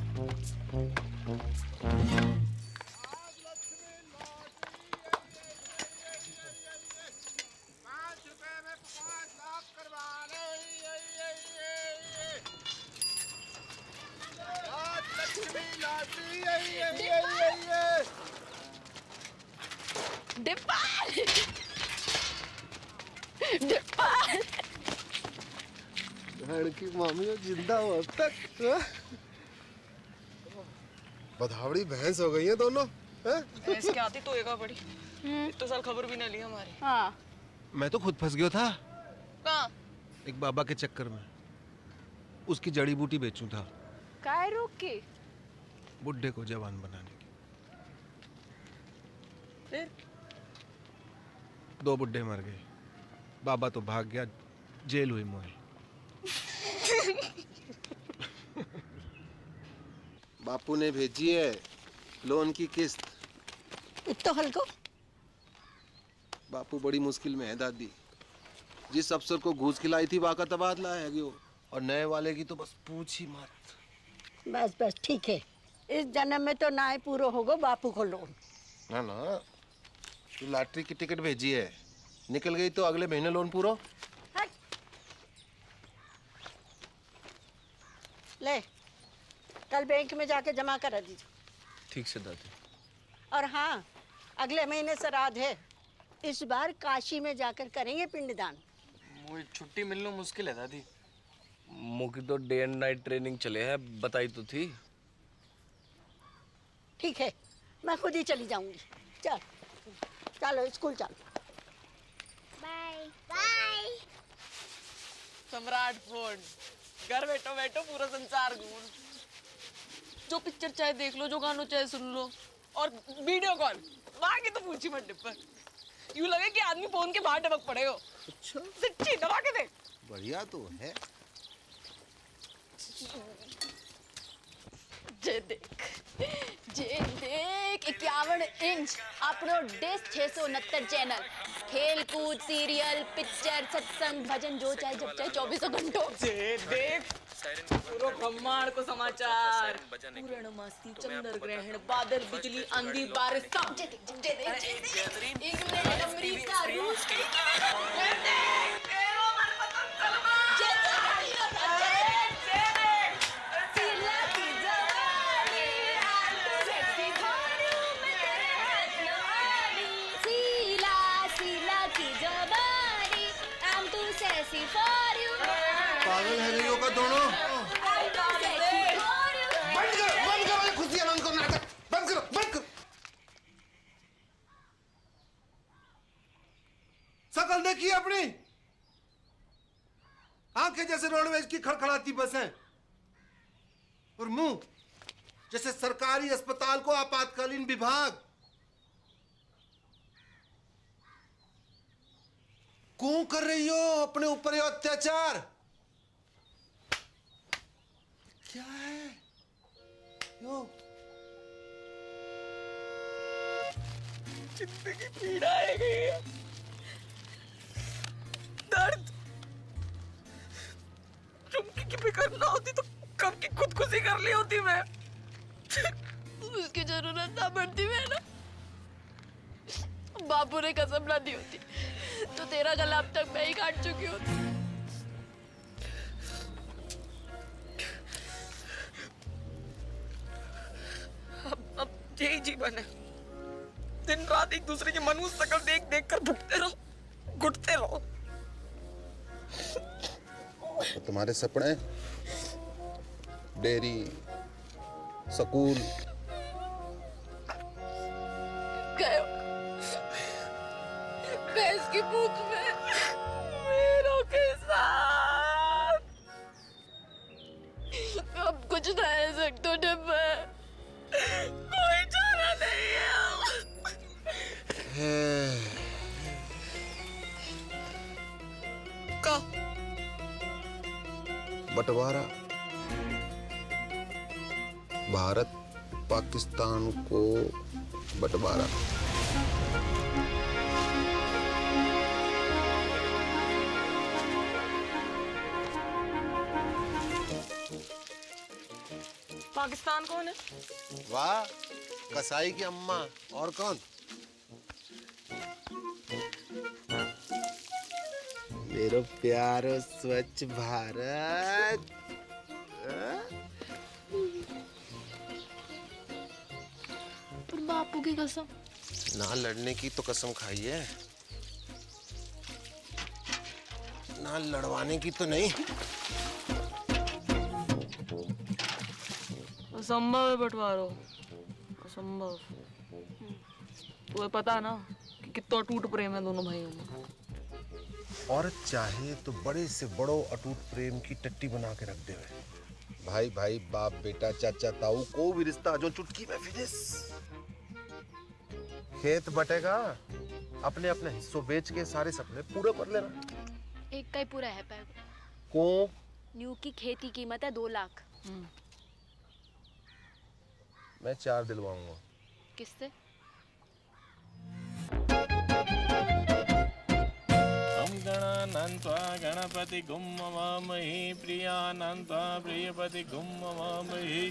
की मामी जिंदा हो अब तक। बधावड़ी भैंस हो गई है दोनों। भैंस क्या आती तो एगा बड़ी। तो साल खबर भी ना ली हमारी। हाँ। मैं तो खुद फंस गया था कहाँ? एक बाबा के चक्कर में। उसकी जड़ी बूटी बेचूं था। काय रोक के? बुड्ढे को जवान बनाने की। फिर 2 बुड्ढे मर गए। बाबा तो भाग गया, जेल हुई मोही। बापू ने भेजी है लोन की किस्त। इतो हल्को बापू बड़ी मुश्किल में है दादी। जिस अफसर को घूस खिलाई थी वाका तबादला है गयो, और नए वाले की तो बस पूछ ही मत। बस बस ठीक है, इस जन्म में तो ना ही पूरा होगा बापू को लोन। ना ना, तू लॉटरी की टिकट भेजी है, निकल गई तो अगले महीने लोन पूरा। ले कल बैंक में जाके जमा करा दीजिए। ठीक से दादी। और हाँ, अगले महीने श्राद्ध है, इस बार काशी में जाकर करेंगे पिंडदान। मुझे छुट्टी मिलना मुश्किल है दादी। मुझे तो डे एंड नाइट ट्रेनिंग चले है, बताई तो थी। ठीक है, मैं खुद ही चली जाऊंगी। चल चलो स्कूल चलो। Bye bye. सम्राट फोन, घर बैठो बैठो पूरा संसार घूम। जो पिक्चर चाहे देख लो, जो गानों चाहे सुन लो, और वीडियो कॉल बाकी तो पूछी मत डिब्बा। यूं लगे कि आदमी फोन के बाहर टपक पड़े हो। अच्छा, सच्ची दबा के देख। बढ़िया तो है। जे देख 51 इंच अपनो डिश 669 चैनल, खेल कूद, सीरियल, पिक्चर, सत्संग, भजन, जो चाहे जब चाहे 24 घंटों। जे देख पूरो ब्रह्मांड को समाचार, पूर्णमासी, चंद्र ग्रहण, बादल, बिजली, आंधी, बारिश, सब जे देख। इंग्लैंड, अमेरिका, रूस, Sassy for you. पागल है गई होगा दोनों। Sexy for you. बंद करो ये खुशियाँ बंद करो नाटक, बंद करो। शकल देखिए अपनी, आंखें जैसे रोडवेज की खड़खड़ाती बसें और मुंह जैसे सरकारी अस्पताल को आपातकालीन विभाग। क्यों कर रही हो अपने ऊपर ये अत्याचार? क्या है यो? जिंदगी पीड़ा है गई है, दर्द। चुमकी की फिक्र ना होती तो कब की खुदकुशी कर ली होती मैं। उसकी जरूरत ना पड़ती मैं ना, बापू ने कसम ना दी होती तो तेरा गला अब तक मैं ही काट चुकी होती। अब यही जीवन है, दिन रात एक दूसरे की मनुष्य शक्ल देख देख कर भुगते रहो, घुटते रहो। तो तुम्हारे सपने, डेयरी, स्कूल, भैंस की पूंछ में मेरों के साथ अब कुछ ना है सकते डब्बा, कोई चारा नहीं है। का बंटवारा, भारत पाकिस्तान को बंटवारा। पाकिस्तान कौन है? वाह, कसाई की अम्मा, और कौन? मेरा प्यारो स्वच्छ भारत। पर बापू की कसम, ना लड़ने की तो कसम खाई है, ना लड़वाने की तो नहीं। असंभव है बंटवारो, असंभव। तुम्हें पता है ना कि कितना अटूट प्रेम है दोनों भाइयों में। औरत चाहे तो बड़े से बड़ो अटूट प्रेम की टट्टी बना के रख दे। भाई भाई, बाप बेटा, चाचा ताऊ, को भी रिश्ता जो चुटकी में फिनिश। खेत बटेगा, अपने अपने हिस्सों बेच के सारे सपने पूरे कर लेना। एक का ही पूरा है पैग। को न्यू की खेत की कीमत है 2 लाख। मैं 4 दिलवाऊंगा। किससे? गणानन्त्वा गणपति गुम ममामहि प्रियानन्त्वा प्रियपति गुम ममामहि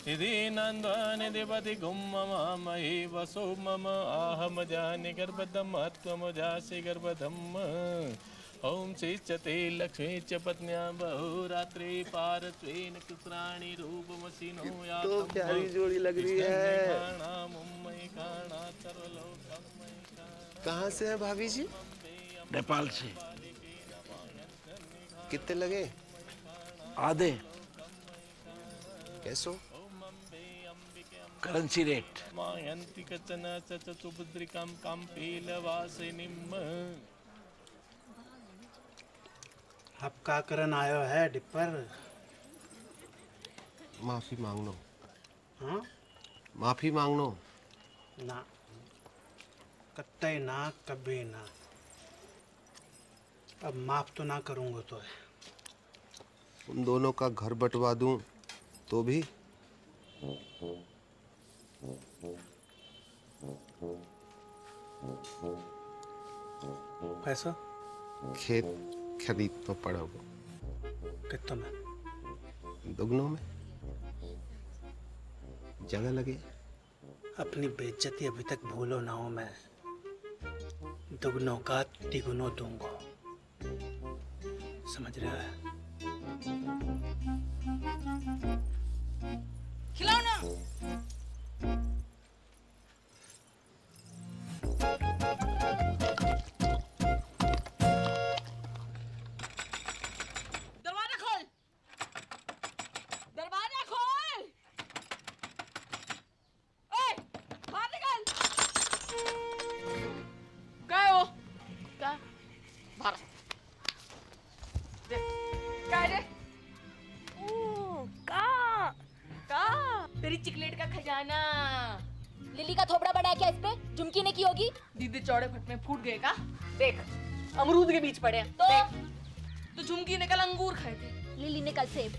निधिनन्त्वा निधिपति गुम ममामहि वसो मम आहम जानि गर्भदम त्वमजासि गर्भदम। ओम श्रीचते लक्ष्मी च पत्न्या बहुरात्रि पारत्वेन कुत्राणि रूपमसिनो या तो प्यारी जोड़ी लग रही है। कहाँ से है भाभी जी? नेपाल से। कितने लगे? आधे कैसो? Currency rate. मायन्ति कचन सच सुभद्रिकां काम्पीलवासिनीं। अब का करन आयो है डिपर? माफी मांगनो। हाँ? माफी मांगनो। ना, कत्ते ना, कभी ना। अब माफ तो ना करूंगा तो है। उन दोनों का घर बंटवा दूं तो भी? पैसा? खेत खरीद तो पड़ोगे। कितना में? दुगनों में जगह लगे। अपनी बेइज्जती अभी तक भूलो ना हो। मैं दुगनों का तिगुनों दूंगा, समझ रहे हो? खिलाओ ना। चिकलेट का खजाना। लिली का थोबड़ा बड़ा है क्या इस पे? झुमकी ने की होगी। दीदी चौड़े फट में फूट गए का? देख अमरूद के बीच पड़े हैं। तो झुमकी ने कल अंगूर खाए थे, लिली ने कल सेब।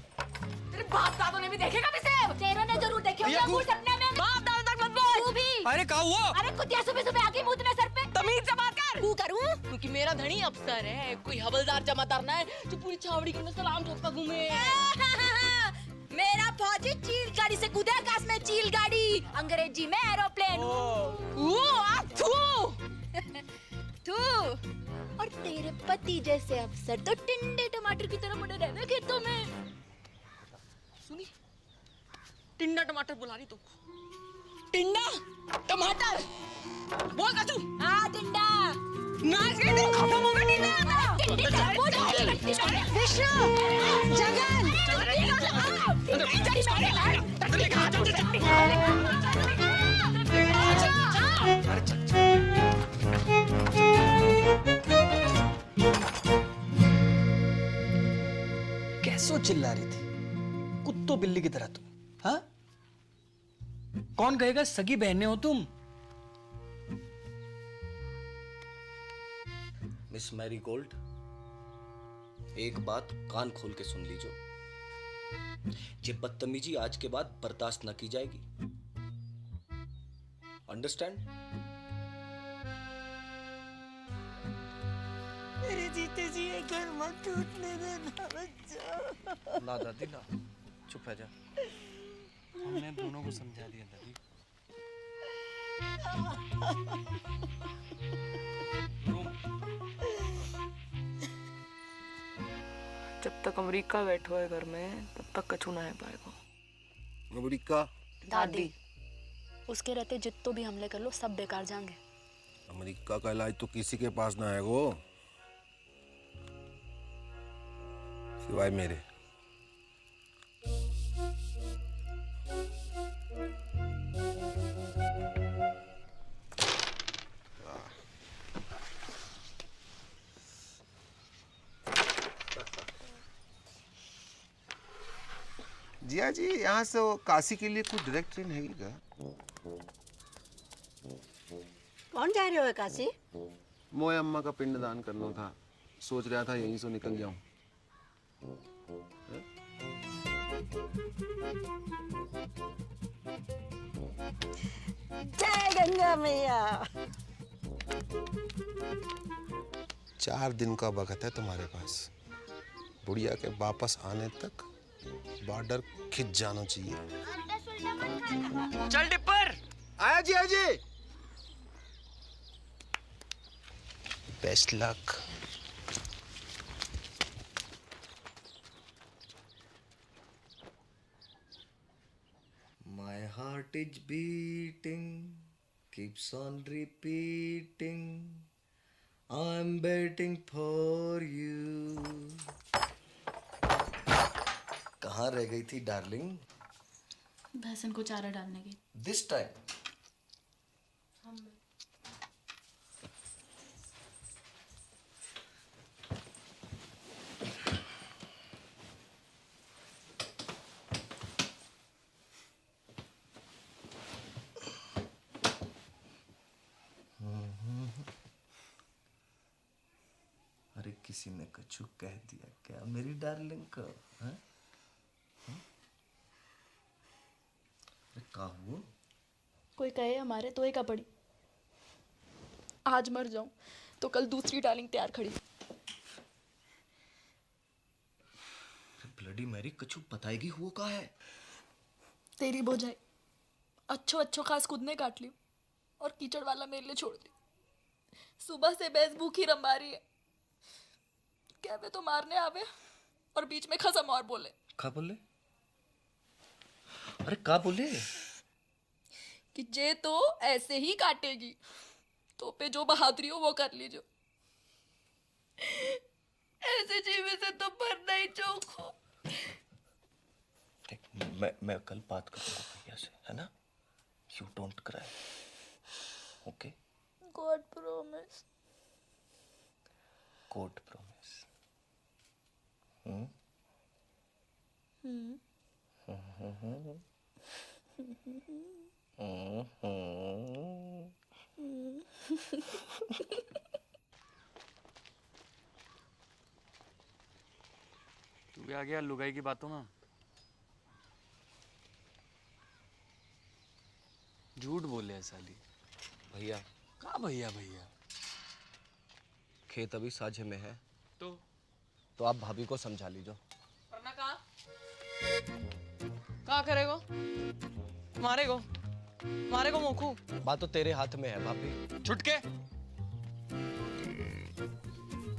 तेरे बाप दादों ने भी देखे कभी सेब? चेहरों ने जरूर देखे होंगे अंगूर सपने में। बाप दादा तक मत बोल। तू भी। अरे क्या हुआ? अरे कुतिया सुबह सुबह आके मुंह सर पे। तमीज से बात कर। तू करूं? क्योंकि मेरा धनी अफसर है, कोई हवलदार जमादार ना है जो पूरी छावड़ी के अंदर सलाम ठोकता घूमे। मेरा फौजी चील गाड़ी से कूदे आकाश में, चील गाड़ी अंग्रेजी में एरोप्लेन। तू और तेरे पति जैसे अफसर तो टिंडे टमाटर की तरह पड़े रहने खेतों में। सुनी, टिंडा टमाटर बुला रही तुमको। टिंडा टमाटर बोल कचू। हाँ टिंडा नाच गई तो खत्म हो गई टिंडा। विष्णु, जगन, कैसो चिल्ला रही थी कुत्तों बिल्ली की तरह तुम? हाँ, कौन कहेगा सगी बहनें हो तुम? मिस मैरी गोल्ड, एक बात कान खोल के सुन लीजिए। ये बदतमीजी आज के बाद बर्दाश्त न की जाएगी। अंडरस्टैंड? मेरे जीते जी ये घर मत टूटने देना बच्चा। ना दादी ना, चुप है जा। हमने दोनों को समझा दिया दादी। जब तक अमेरिका बैठो है घर में तब तक कछु ना है पाएगा। अमेरिका? दादी, उसके रहते जितने भी हमले कर लो सब बेकार जाएंगे। अमेरिका का इलाज तो किसी के पास ना है वो, सिवाय मेरे। जिया जी, यहाँ से वो काशी के लिए कुछ डायरेक्ट ट्रेन है क्या? कौन जा रहे हो काशी? मोए अम्मा का पिंडदान करना था, सोच रहा था यहीं से निकल जाऊं। जय गंगा मैया। 4 दिन का वक्त है तुम्हारे पास। बुढ़िया के वापस आने तक बॉर्डर खिंच जाना चाहिए। चल डिपर। आया जी, आया जी। Best luck. My heart is beating, keeps on repeating. I'm waiting for you. कहाँ रह गई थी डार्लिंग? भैंसन को चारा डालने की। This time. अरे किसी ने कछु कह दिया क्या मेरी डार्लिंग को? हैं? अरे क्या हुआ? कोई कहे हमारे तो एक पड़ी। आज मर जाऊं तो कल दूसरी डार्लिंग तैयार खड़ी। ब्लडी मैरी, कछु बताएगी हुआ का है? तेरी बोझाई अच्छो अच्छो खास खुद ने काट ली और कीचड़ वाला मेरे लिए छोड़ दी। सुबह से भैंस भूखी रंबा रही है। कहवे तो मारने आवे और बीच में खसम और बोले। क्या बोले? अरे क्या बोले? कि जे तो ऐसे ही काटेगी तो पे जो बहादुरी हो वो कर लीजो। ऐसे जीवे से तो मरना ही चौखो। मैं कल बात करूंगा भैया से, है ना? You don't cry, okay? God promise. Court promise. तू भी आ गया लुगाई की बातों में। झूठ बोले है साली। भैया कहाँ भैया भैया? खेत अभी साझे में है तो आप भाभी को समझा लीजिए। वरना कहाँ करेगो? मारेगो मोखू। बात तो तेरे हाथ में है भाभी। छुटके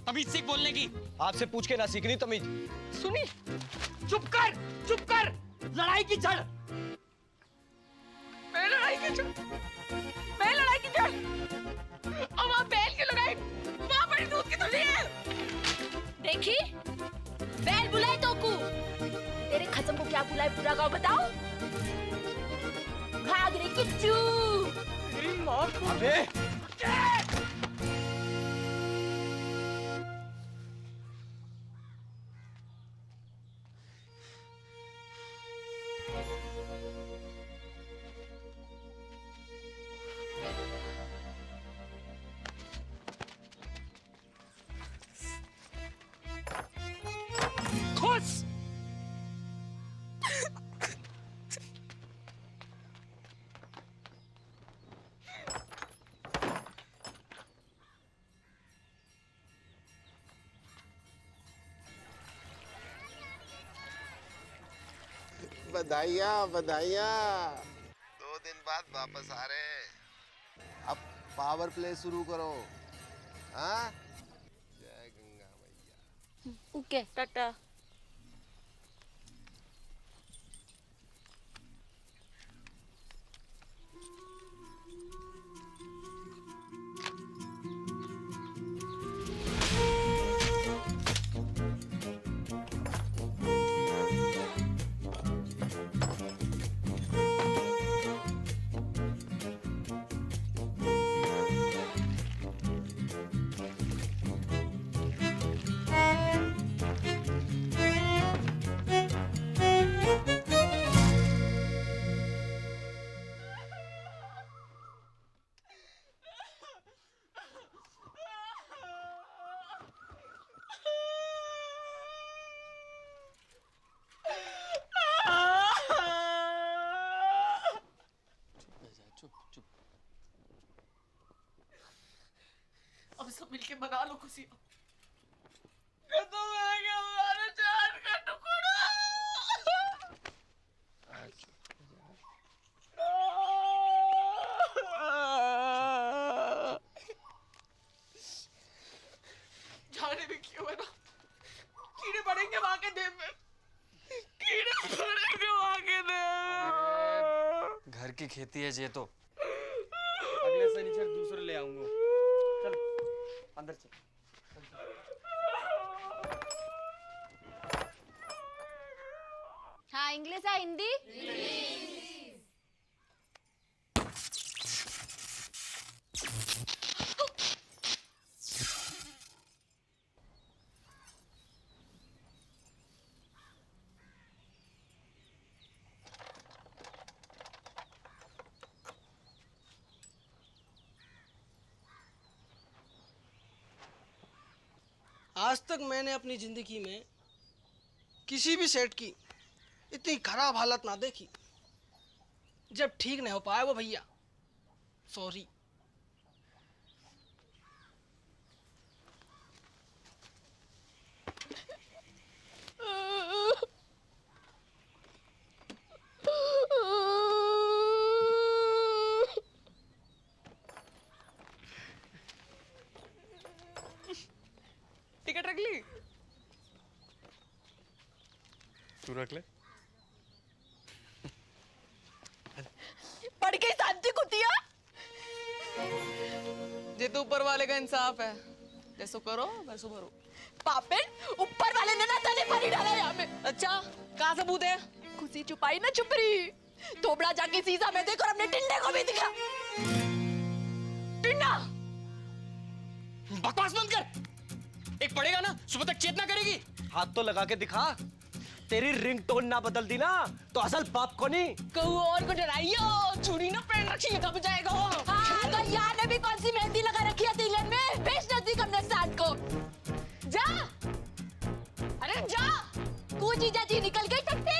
तमीज सीख बोलने की। आपसे पूछ के ना सीखनी तमीज। सुनी, चुप कर। लड़ाई की जड़। मैं लड़ाई की जड़। और वहाँ बैल की लड़ाई, वहाँ बड़ी दूध की थैली है। देखी बैल बुलाए तो को तेरे खत्म को क्या बुलाए पूरा गाँव बताओ। भाग रे किच्चू। तेरी माँ को। अबे खुश। बधाइयाँ 2 दिन बाद वापस आ रहे हैं। अब पावर प्ले शुरू करो। हाँ, जय गंगा मैया। ओके टाटा। अब सब मिलके मना लो खुशियाँ। खत्म हो गया हमारा जान का टुकड़ा। जाने भी क्यों है ना, कीड़े पड़ेंगे वहां के देह में। घर की खेती है जे तो। अगले शनिचर दूसरे ले आऊंगा। चल अंदर चल। हाँ इंग्लिश है हिंदी। आज तक मैंने अपनी जिंदगी में किसी भी सेट की इतनी खराब हालत ना देखी। जब ठीक नहीं हो पाया वो भैया, सॉरी। टिकट रख ली? तू रख ले। पढ़ के शांति कुतिया। ये तो ऊपर वाले का इंसाफ है। जैसो करो वैसो भरो। पापेन ऊपर वाले ने ना तने पानी डाला यहाँ पे। अच्छा कहाँ सबूत है? खुशी छुपाई ना छुप रही। थोबड़ा जाके शीशा में देखो और अपने टिंडे को भी दिखा। टिंडा बकवास बंद कर। एक पड़ेगा ना सुबह तक चेतना करेगी। हाथ तो लगा के दिखा। तेरी रिंगटोन ना बदल दी ना तो असल बाप को नहीं। कहूँ और को डराइयो, चूड़ी ना पहन रखी है, कब जाएगा वो? हाँ, तो यार ने भी कौन सी मेहंदी लगा रखी है तिलक में? बेच नजदीक हमने साथ को। जा, अरे जा, तू जीजा जी निकल गई टट्टी।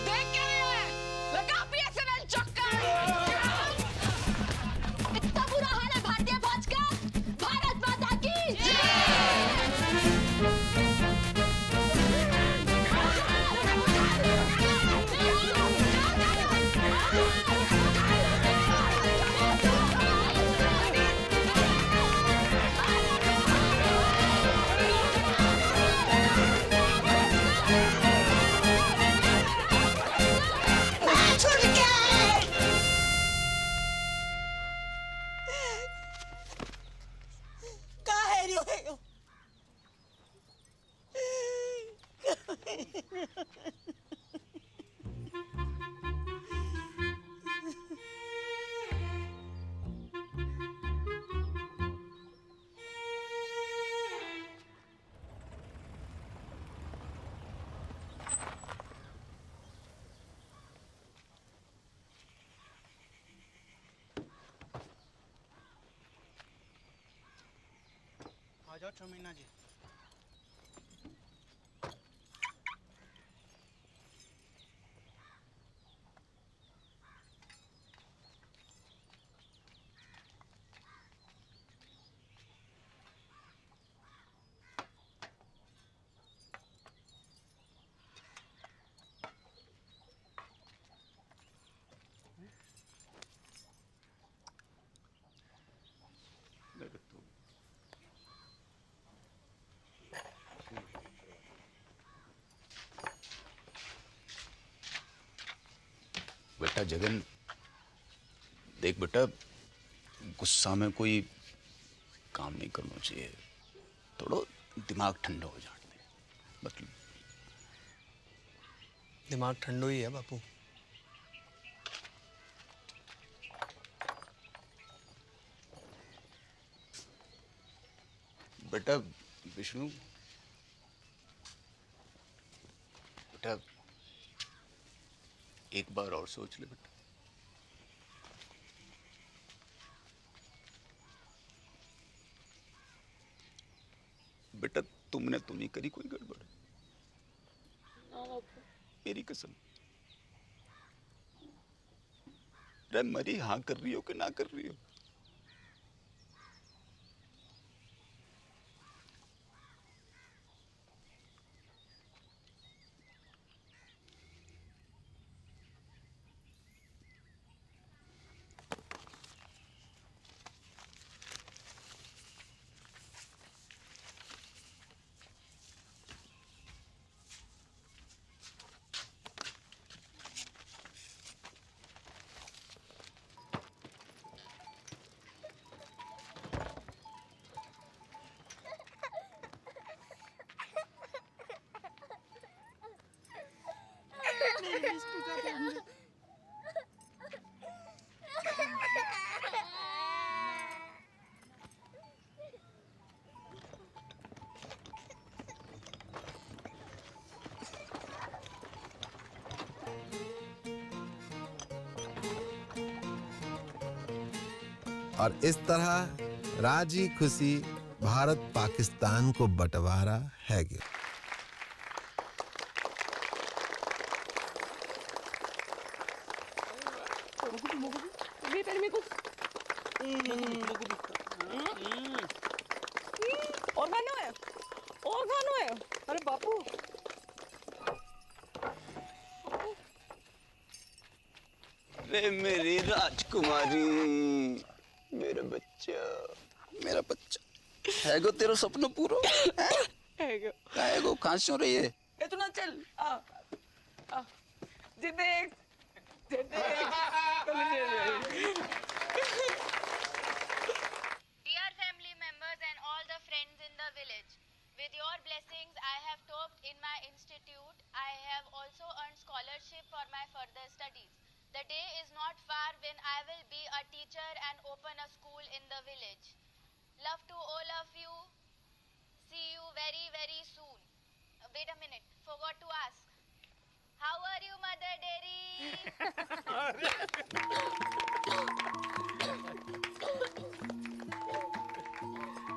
देख क्या रही है? लगा BSNL चक्कर। इतना बुरा हाल है भारतीय फौज का। भारत माता की आ जाओ चमीना जी। बेटा जगन, देख बेटा, गुस्सा में कोई काम नहीं करना चाहिए। थोड़ा दिमाग ठंडा हो जाने दे। मतलब दिमाग ठंडो ही है बापू। बेटा विष्णु, बेटा एक बार और सोच ले बेटा। बेटा तुमने तो नहीं करी कोई गड़बड़? मेरी कसम। अरे मरी हाँ कर रही हो कि ना कर रही हो? और इस तरह राजी खुशी भारत पाकिस्तान को बंटवारा है गया। और खाना है, और खाना है। अरे बापू, अरे मेरी राजकुमारी, मेरा बच्चा, मेरा बच्चा है गो, तेरा सपना पूरा है गो। कहाँ से हो रही है? इतना चल आ जे देख the village. Love to all of you. See you very, very soon. Wait a minute. Forgot to ask. How are you, Mother Dairy?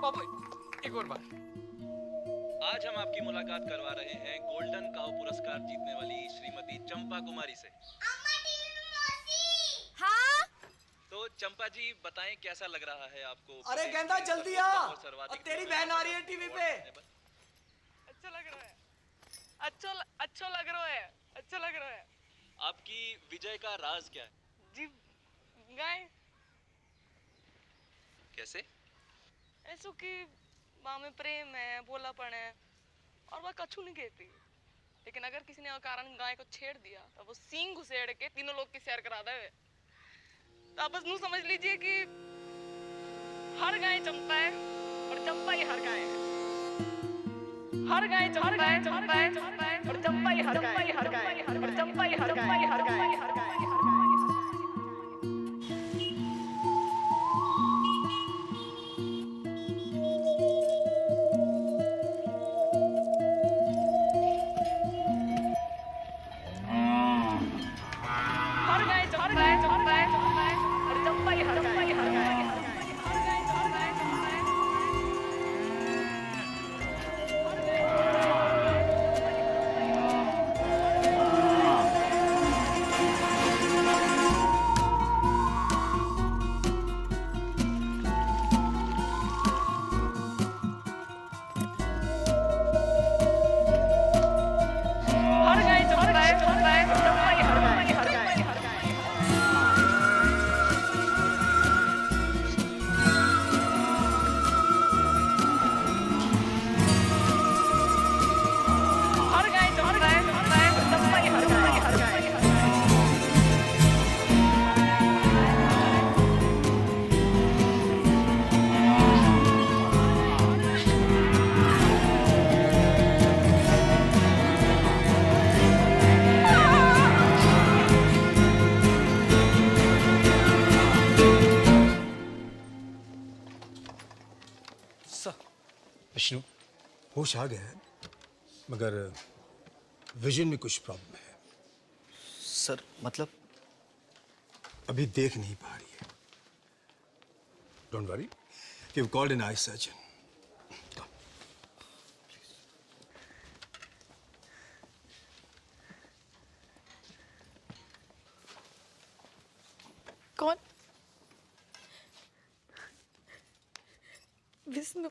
बाबू एक और बार। आज हम आपकी मुलाकात करवा रहे हैं गोल्डन काउ पुरस्कार जीतने वाली श्रीमती चंपा कुमारी से। हाँ? तो चंपा जी बताएं कैसा लग रहा है आपको? अरे गेंदा जल्दी आ, अब तेरी बहन आ रही है टीवी पे। अच्छा लग रहा है, अच्छा लग रहा है, अच्छा लग रहा है। आपकी विजय का राज क्या है? जी गाय कैसे? ऐसो कि माँ में प्रेम है, भोलापन है और वह कछु नहीं कहती। लेकिन अगर किसी ने अकारण गाय को छेड़ दिया तो वो सींग घुसेड़ के तीनों लोग की सैर करा दे। तो आप बस यूं समझ लीजिए कि हर गाय चंपा है और चंपा ही हर गाय है। हर गाय चंपा है और चंपा ही हर गाय है और चंपा ही हर गाय है। विष्णु होश आ गया है, मगर विजन में कुछ प्रॉब्लम है। सर मतलब? अभी देख नहीं पा रही है। Don't worry, we have called an eye surgeon. कौन? विष्णु,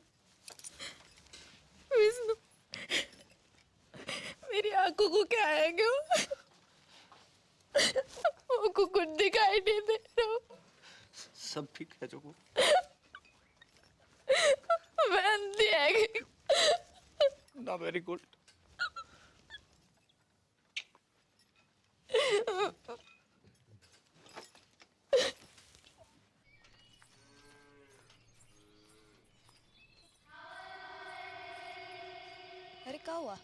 विष्णु, मेरी आंखों को क्या है क्यों? वो कुछ दिखाई नहीं दे रहा। सब ठीक है जोगू? मैं अंधी है ना, वेरी गुड। अरे क्या हुआ?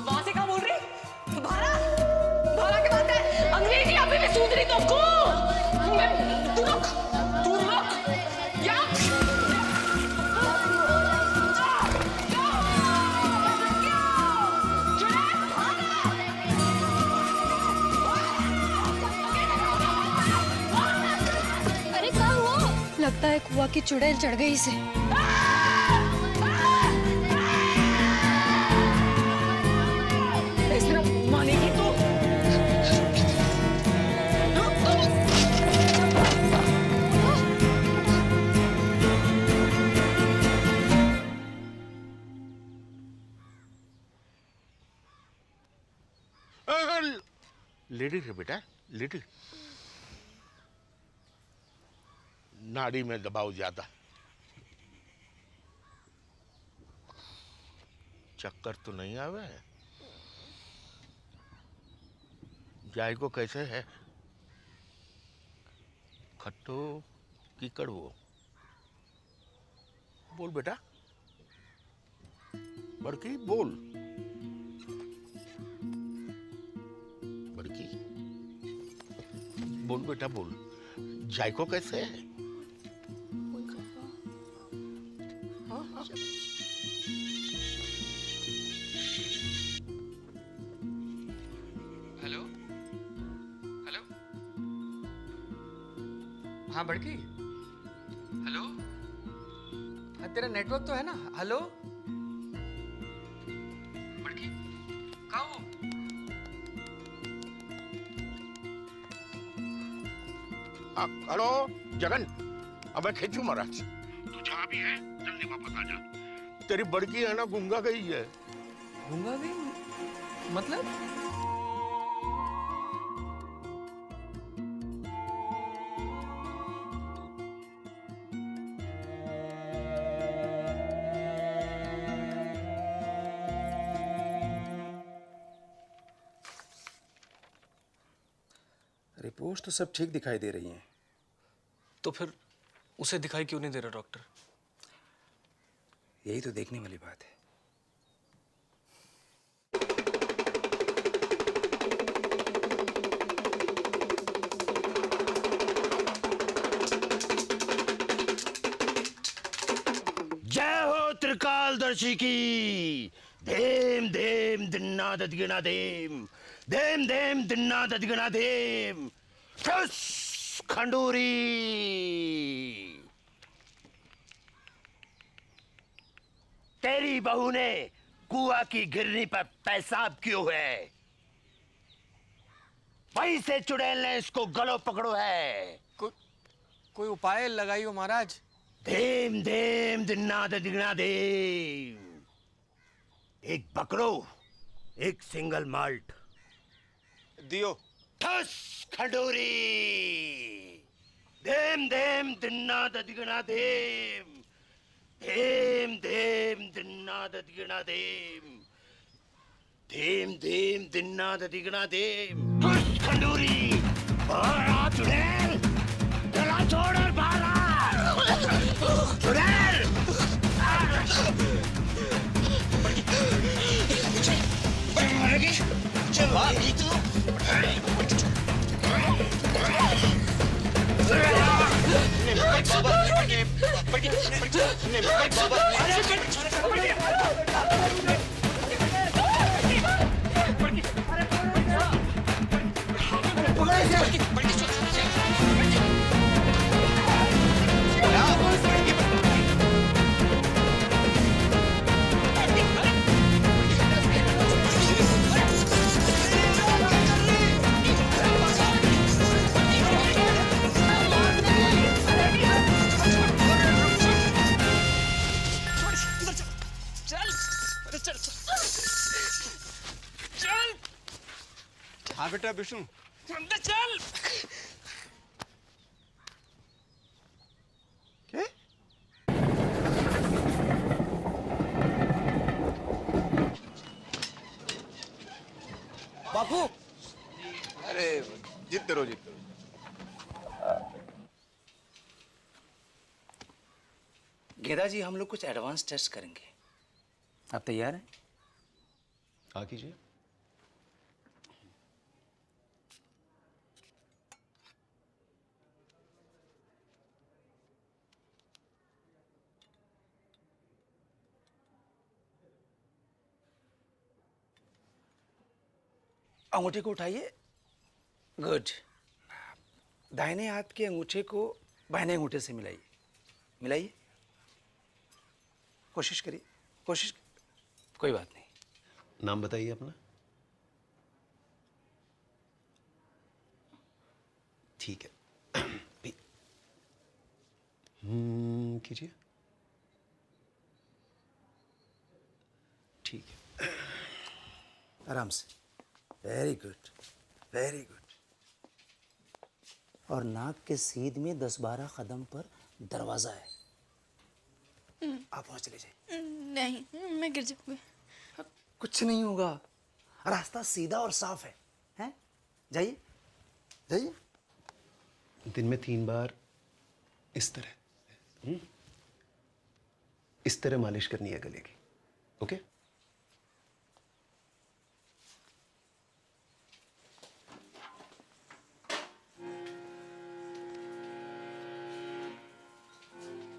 वहां से क्या बोल रही? भारा भारा की बात है। अंग्रेजी अभी भी सूझ रही तुमको? तू रुक या अरे क्या हुआ? लगता है कुआ की चुड़ैल चढ़ गई इसे। इसने मानेगी तो? लेडी है बेटा, लेडी। नाड़ी में दबाव ज्यादा। चक्कर तो नहीं आवे? जायको कैसे है? खट्टो की कड़वो? बोल बेटा, बड़की बोल। बड़की बोल बेटा बोल, जायको कैसे है? हेलो हेलो, हाँ बड़की, हेलो, हाँ तेरा नेटवर्क तो है ना? हेलो बड़की, कहाँ हो? हेलो जगन, अब मैं खींचू महाराज, तू जहाँ भी है जल्दी वापस आ जा। तेरी बड़की है ना गूंगा गई है। गूंगा गई मतलब? रिपोर्ट तो सब ठीक दिखाई दे रही हैं। तो फिर उसे दिखाई क्यों नहीं दे रहा डॉक्टर? यही तो देखने वाली बात है। जय हो त्रिकालदर्शी की। धेम धेम दिन्ना ददगिना धेम, धेम धेम दिन्ना ददगिना धेम। ठुस खंडूरी। तेरी बहू ने कुआ की गिरनी पर पेशाब क्यों है? वहीं से चुड़ैल ने इसको गलो पकड़ो है। कोई उपाय लगाइयो महाराज। धेम धेम दिन्ना ददिगना धेम। एक बकरो, एक सिंगल माल्ट दियो। ठस खंडूरी। धेम धेम दिन्ना ददिगना धेम, धेम धेम दिन्ना ददिगना धेम, धेम धेम दिन्ना ददिगना धेम। ठस खंडूरी। भाला चुड़ैल, गला छोड़ और भाला। चुड़ैल। हाँ बेटा विष्णु। चल। क्या? बापू। अरे जीतते रहो जीतते रहो। गेदा जी, हम लोग कुछ एडवांस टेस्ट करेंगे, आप तैयार हैं? हाँ कीजिए। अंगूठे को उठाइए। गुड। दाहिने हाथ के अंगूठे को बाएं अंगूठे से मिलाइए। मिलाइए। कोशिश करिए, कोशिश। कोई बात नहीं। नाम बताइए अपना। ठीक है। कीजिए। ठीक है। आराम से। Very good, very good. और नाक के सीध में 10-12 कदम पर दरवाजा है, आप वहां चले जाइए। नहीं, मैं गिर जाऊंगी। कुछ नहीं होगा, रास्ता सीधा और साफ है, हैं? जाइए जाइए। दिन में 3 बार इस तरह मालिश करनी है गले की। ओके?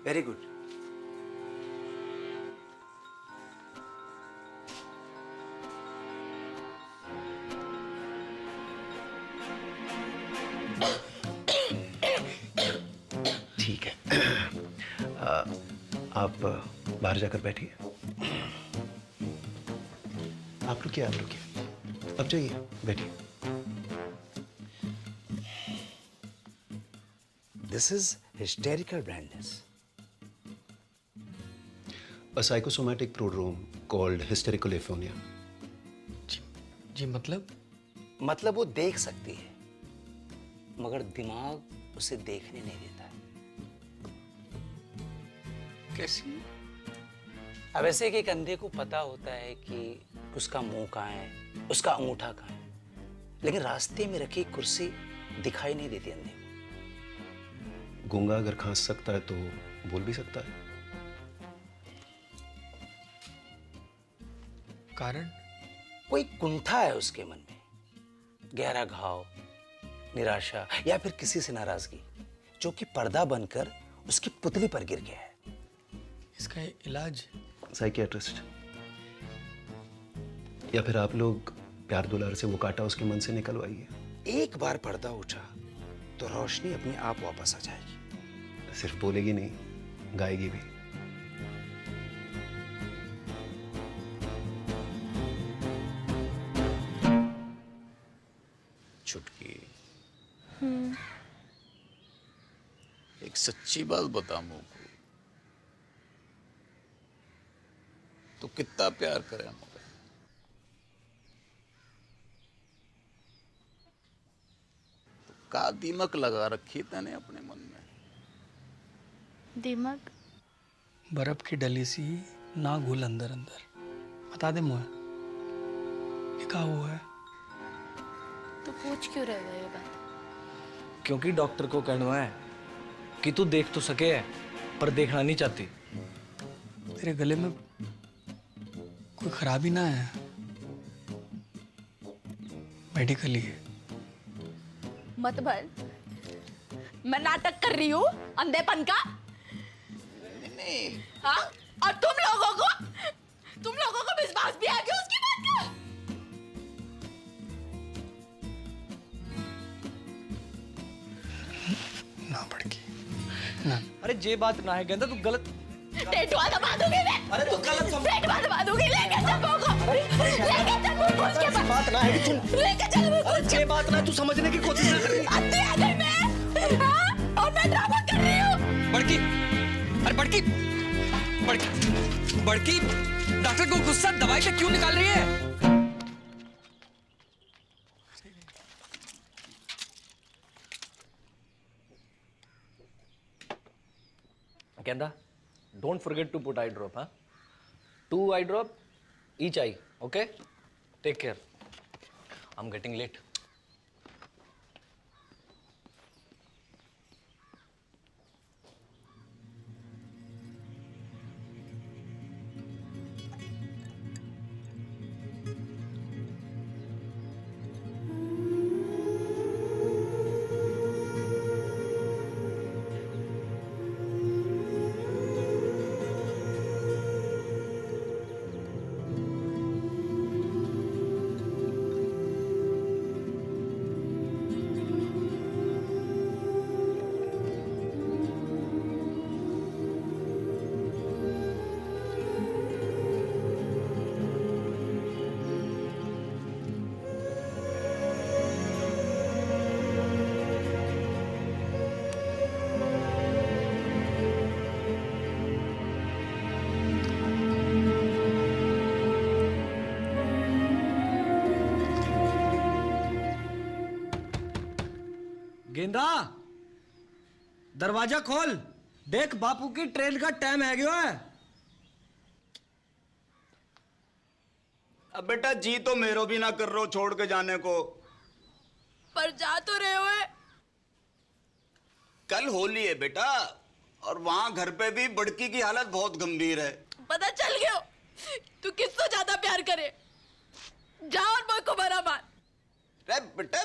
Very good. ठीक है। आप बाहर जाकर बैठिए। आप रुकिए। अब जाइए, बैठिए। दिस इज हिस्टेरिकल ब्रांडनेस। A psychosomatic prodrome called hysterical aphonia. जी मतलब? मतलब वो देख सकती है मगर दिमाग उसे देखने नहीं देता है। कैसी? अब ऐसे कि एक अंधे को पता होता है कि उसका मुंह कहाँ है, उसका अंगूठा कहाँ है, लेकिन रास्ते में रखी कुर्सी दिखाई नहीं देती अंधे को। गूंगा अगर खांस सकता है तो बोल भी सकता है। कारण? कोई कुंठा है उसके मन में, गहरा घाव, निराशा या फिर किसी से नाराजगी, जो कि पर्दा बनकर उसकी पुतली पर गिर गया है। इसका इलाज? साइकियाट्रिस्ट, या फिर आप लोग प्यार दुलार से वो काटा उसके मन से निकलवाइए। एक बार पर्दा उठा तो रोशनी अपने आप वापस आ जाएगी। सिर्फ बोलेगी नहीं, गाएगी भी। छुटकी, एक सच्ची बात बता मुझको, तो कितना प्यार करे मुझे? तो का दीमक लगा रखी तने अपने मन में? दिमाग? बर्फ की डली सी ना घुल अंदर अंदर। बता दे मुझे ये क्या हुआ है? तो पूछ क्यों रहे हो ये बात? क्योंकि डॉक्टर को कहना है कि तू देख तो सके है पर देखना नहीं चाहती। तेरे गले में कोई खराबी ना है? मेडिकली है। मत भर, मैं नाटक कर रही हूँ अंधेपन का। हाँ? और तुम लोगों को विश्वास भी आ गया उसकी बात का। ना पड़की ना। अरे जे बात ना है गेंदा, तू गलत। टेटुआ दबा दूंगी मैं। अरे तू गलत समझ। टेटुआ दबा दूंगी। लेके चल मुझको। लेके चल मुझको उसके पास। बात ना है कि तू। लेके चल मुझको। अरे जे बात ना है, तू समझने की कोशिश ना कर। अत्ती आ गई मैं। हाँ? और मैं ड्रामा कर रही हूँ। बड़की, अरे बड़की, बड़की, डॉक्टर को गुस्सा दवाई से क्यों निकाल रही है? गेंदा, don't forget to put eye drop, huh? 2 eye drop each eye, okay? Take care. I'm getting late. गेंदा, दरवाजा खोल। देख बापू की ट्रेन का टाइम है गयो है। अब बेटा जी तो मेरो भी ना कर रहे हो छोड़ के जाने को। पर जा तो रहे हो। कल होली है बेटा, और वहां घर पे भी बड़की की हालत बहुत गंभीर है। पता चल गया तू किससे ज्यादा प्यार करे। जा और मुझ को बरा मार। अरे बेटा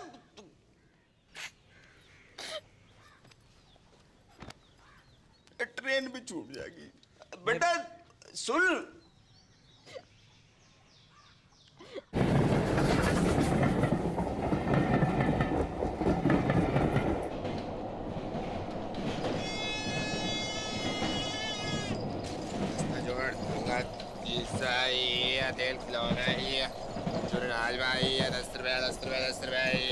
ट्रेन भी छूट जाएगी। बेटा सुन, तेल खिलौना ही चुनाज भाई 10 रुपया 10 रुपया 10 रुपया ही।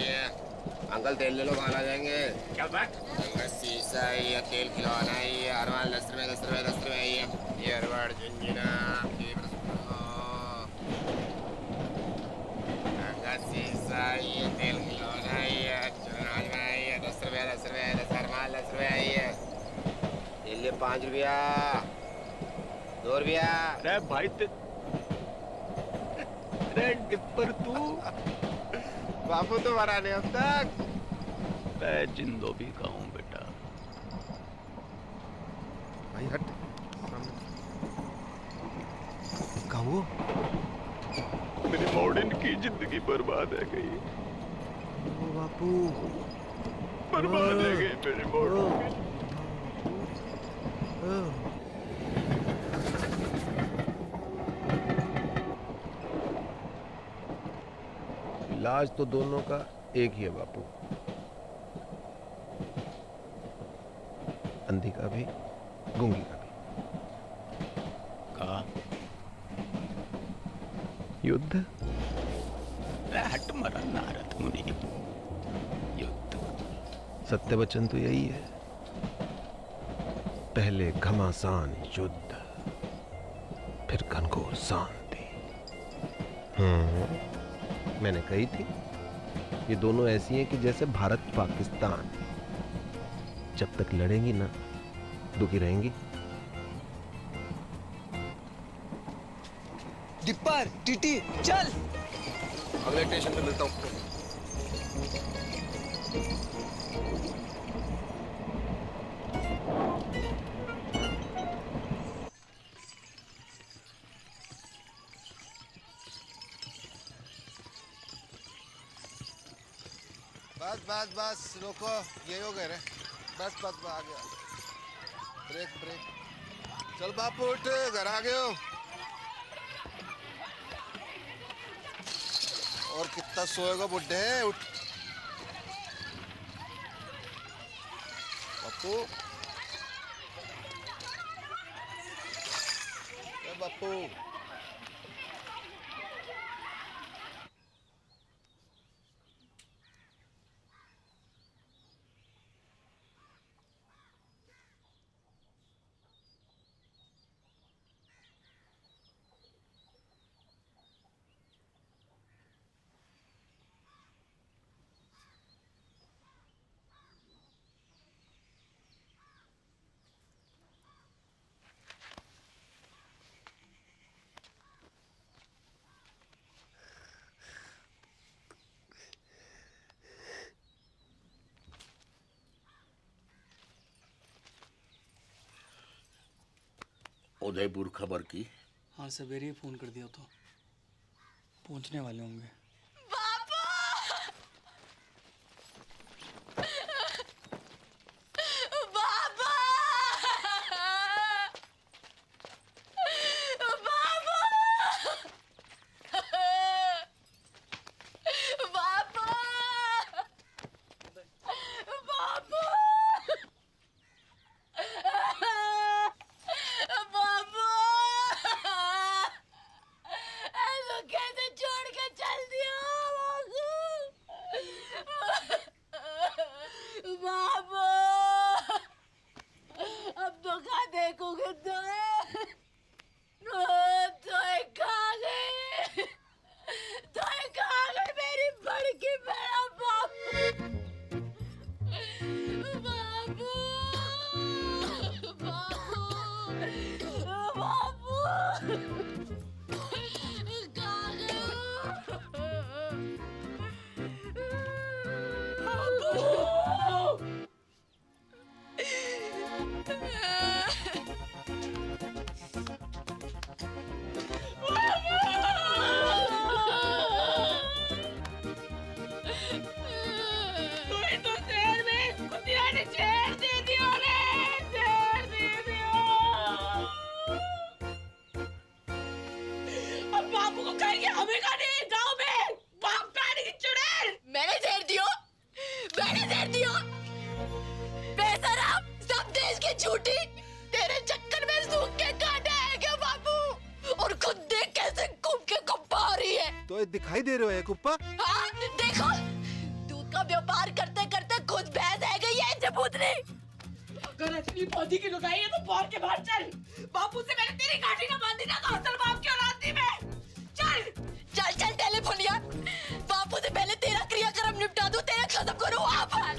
अंकल तेल ले लो, बाहर आ जाएंगे। क्या बात? अंकल शीशा ही है, तेल खिलौना ही है, अरमान 10 रुपया 10 रुपया 10 रुपया ही है। ये अरवाड़ झुंझुना अंकल शीशा ही है, तेल खिलौना ही है, चुनाज भाई 10 रुपया 10 रुपया 10 अरमान 10 रुपया ही है। तेल ले 5 रुपया 2 रुपया। अरे भाई टिप्पर तू बापू तो मरा नहीं अब तक। मैं जिंदो भी कहूँ बेटा। भाई हट कहा वो? मेरी मॉडर्न की जिंदगी बर्बाद है गई। ओ बापू, बर्बाद है गई मेरी मॉडर्न की। इलाज तो दोनों का एक ही है बापू, अंधी का भी गूंगी का भी। का युद्ध। हट मरा नारद मुनि। युद्ध। सत्य वचन तो यही है, पहले घमासान युद्ध, फिर घनघोर शांति। मैंने कही थी ये दोनों ऐसी हैं कि जैसे भारत पाकिस्तान, जब तक लड़ेंगी ना दुखी रहेंगी। डिप्पर टीटी चल। अगले स्टेशन पे मिलता हूँ। बस बस बस रोको, ये हो गए रे। बस बस बस आ गया। Brake brake. चल बापू उठ, घर आ गए हो। और कितना सोएगा बुड्ढे, उठ बापू। बापू उदयपुर खबर की? हाँ सवेरे ही फोन कर दिया, तो पहुंचने वाले होंगे। कैसे छोड़ के चल दी। कि हमें का नहीं गांव में बाप पानी की चुड़ैल। मैंने देर दियो, मैंने देर दियो। बेशरम, सब देश की झूठी तेरे चक्कर में सूख के काटा है क्या बाबू? और खुद देख कैसे घूम के कुप्पा हो रही है। तो ये दिखाई दे रहे हो कुप्पा? हाँ देखो, दूध का व्यापार करते करते खुद भैंस है गई है जबूतरी। अगर असली पौधी की लुगाई है तो बाहर के बाहर चल। बापू से मैंने तेरी गाड़ी ना बांधी ना तो असल बाप की औलाद थी मैं। चल चल चल टेलीफोनिया, बापू से पहले तेरा क्रियाक्रम निपटा दूं, तेरा खत्म करूं वहाँ पर।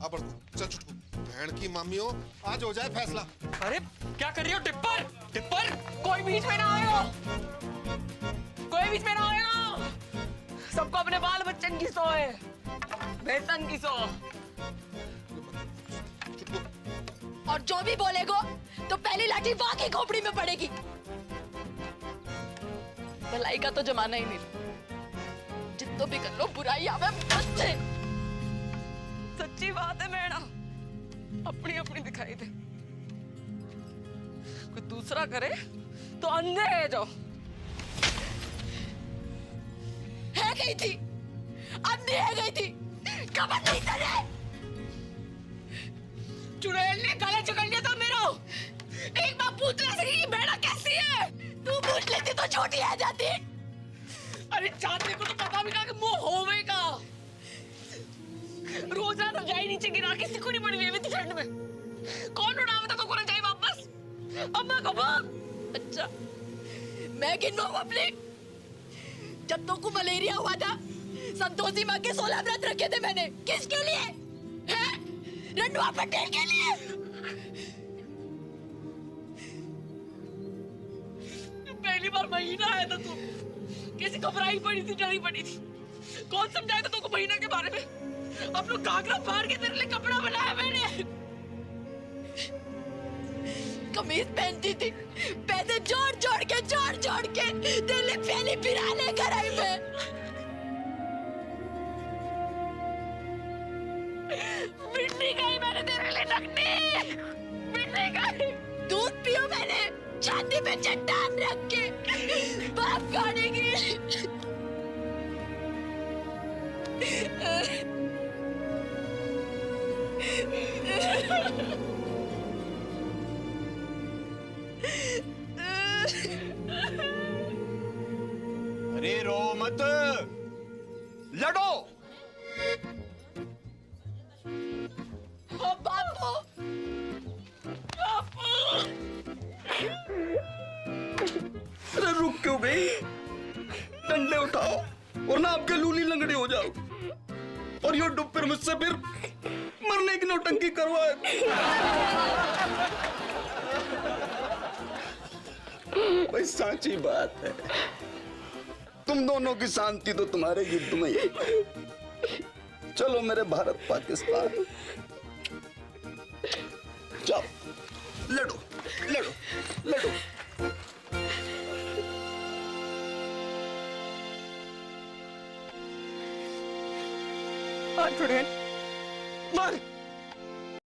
अब चल चुटकू, बहन की मामी हो, आज हो जाए फैसला। अरे क्या कर रही हो टिप्पर? टिप्पर कोई बीच में ना आएगा, कोई बीच में ना आएगा। सबको अपने बाल बच्चन की सो है, बेसन की सो। और जो भी बोलेगो तो पहली लाठी वहां की खोपड़ी में पड़ेगी। भलाई का तो जमाना ही नहीं, जितना भी कर लो बुराई आवे बस से। सच्ची बात है मैडा, अपनी अपनी दिखाई दे। कोई दूसरा करे तो अंधे है जो। है गई थी, अंधी है गई थी, कमर नहीं तले। चुड़ैल ने गला पकड़ लिया था मेरा। एक बार पूछ ना सकी कि मैडा कैसी है। तू पूछ लेती तो छोटी आ जाती। अरे चांदनी को तो पता भी ना कि मुंह होवेगा। रोज रात रजाई नीचे गिरा के सिकुड़ी पड़ी हुई थी ठंड में। कौन उड़ावे था तो को रजाई वापस? अम्मा को बोल। अच्छा मैं गिनवाऊं अपने? जब तो को मलेरिया हुआ था, संतोषी माँ के 16 व्रत रखे थे मैंने। किसके लिए? हैं? रंडवा पटेल के लिए। पहली बार महीना आया था तू, कैसी घबराई पड़ी थी, डरी पड़ी थी। कौन समझाया था तुमको महीना के बारे में? अपना घाघरा फाड़ के तेरे लिए कपड़ा बनाया मैंने। कमीज पहनती थी, पैसे जोड़ जोड़ के तेरे पहली फिरा लेकर आई मैं। मिट्टी गई मैंने तेरे लिए नकनी, मिट्टी गई। दूध पियो मैंने छाती पे चट्टान रख के बाप खाने की। अरे रो मत, लड़ो। बापू, अरे रुक क्यों गई? डंडे उठाओ और ना आपके लूली लंगड़ी हो जाओ। और यो डुब फिर मुझसे फिर मरने की नौटंकी करवाए। भाई साची बात है, तुम दोनों की शांति तो तुम्हारे युद्ध में ही। चलो मेरे भारत पाकिस्तान, जाओ लड़ो लड़ो लड़ो। चुड़ैल मार।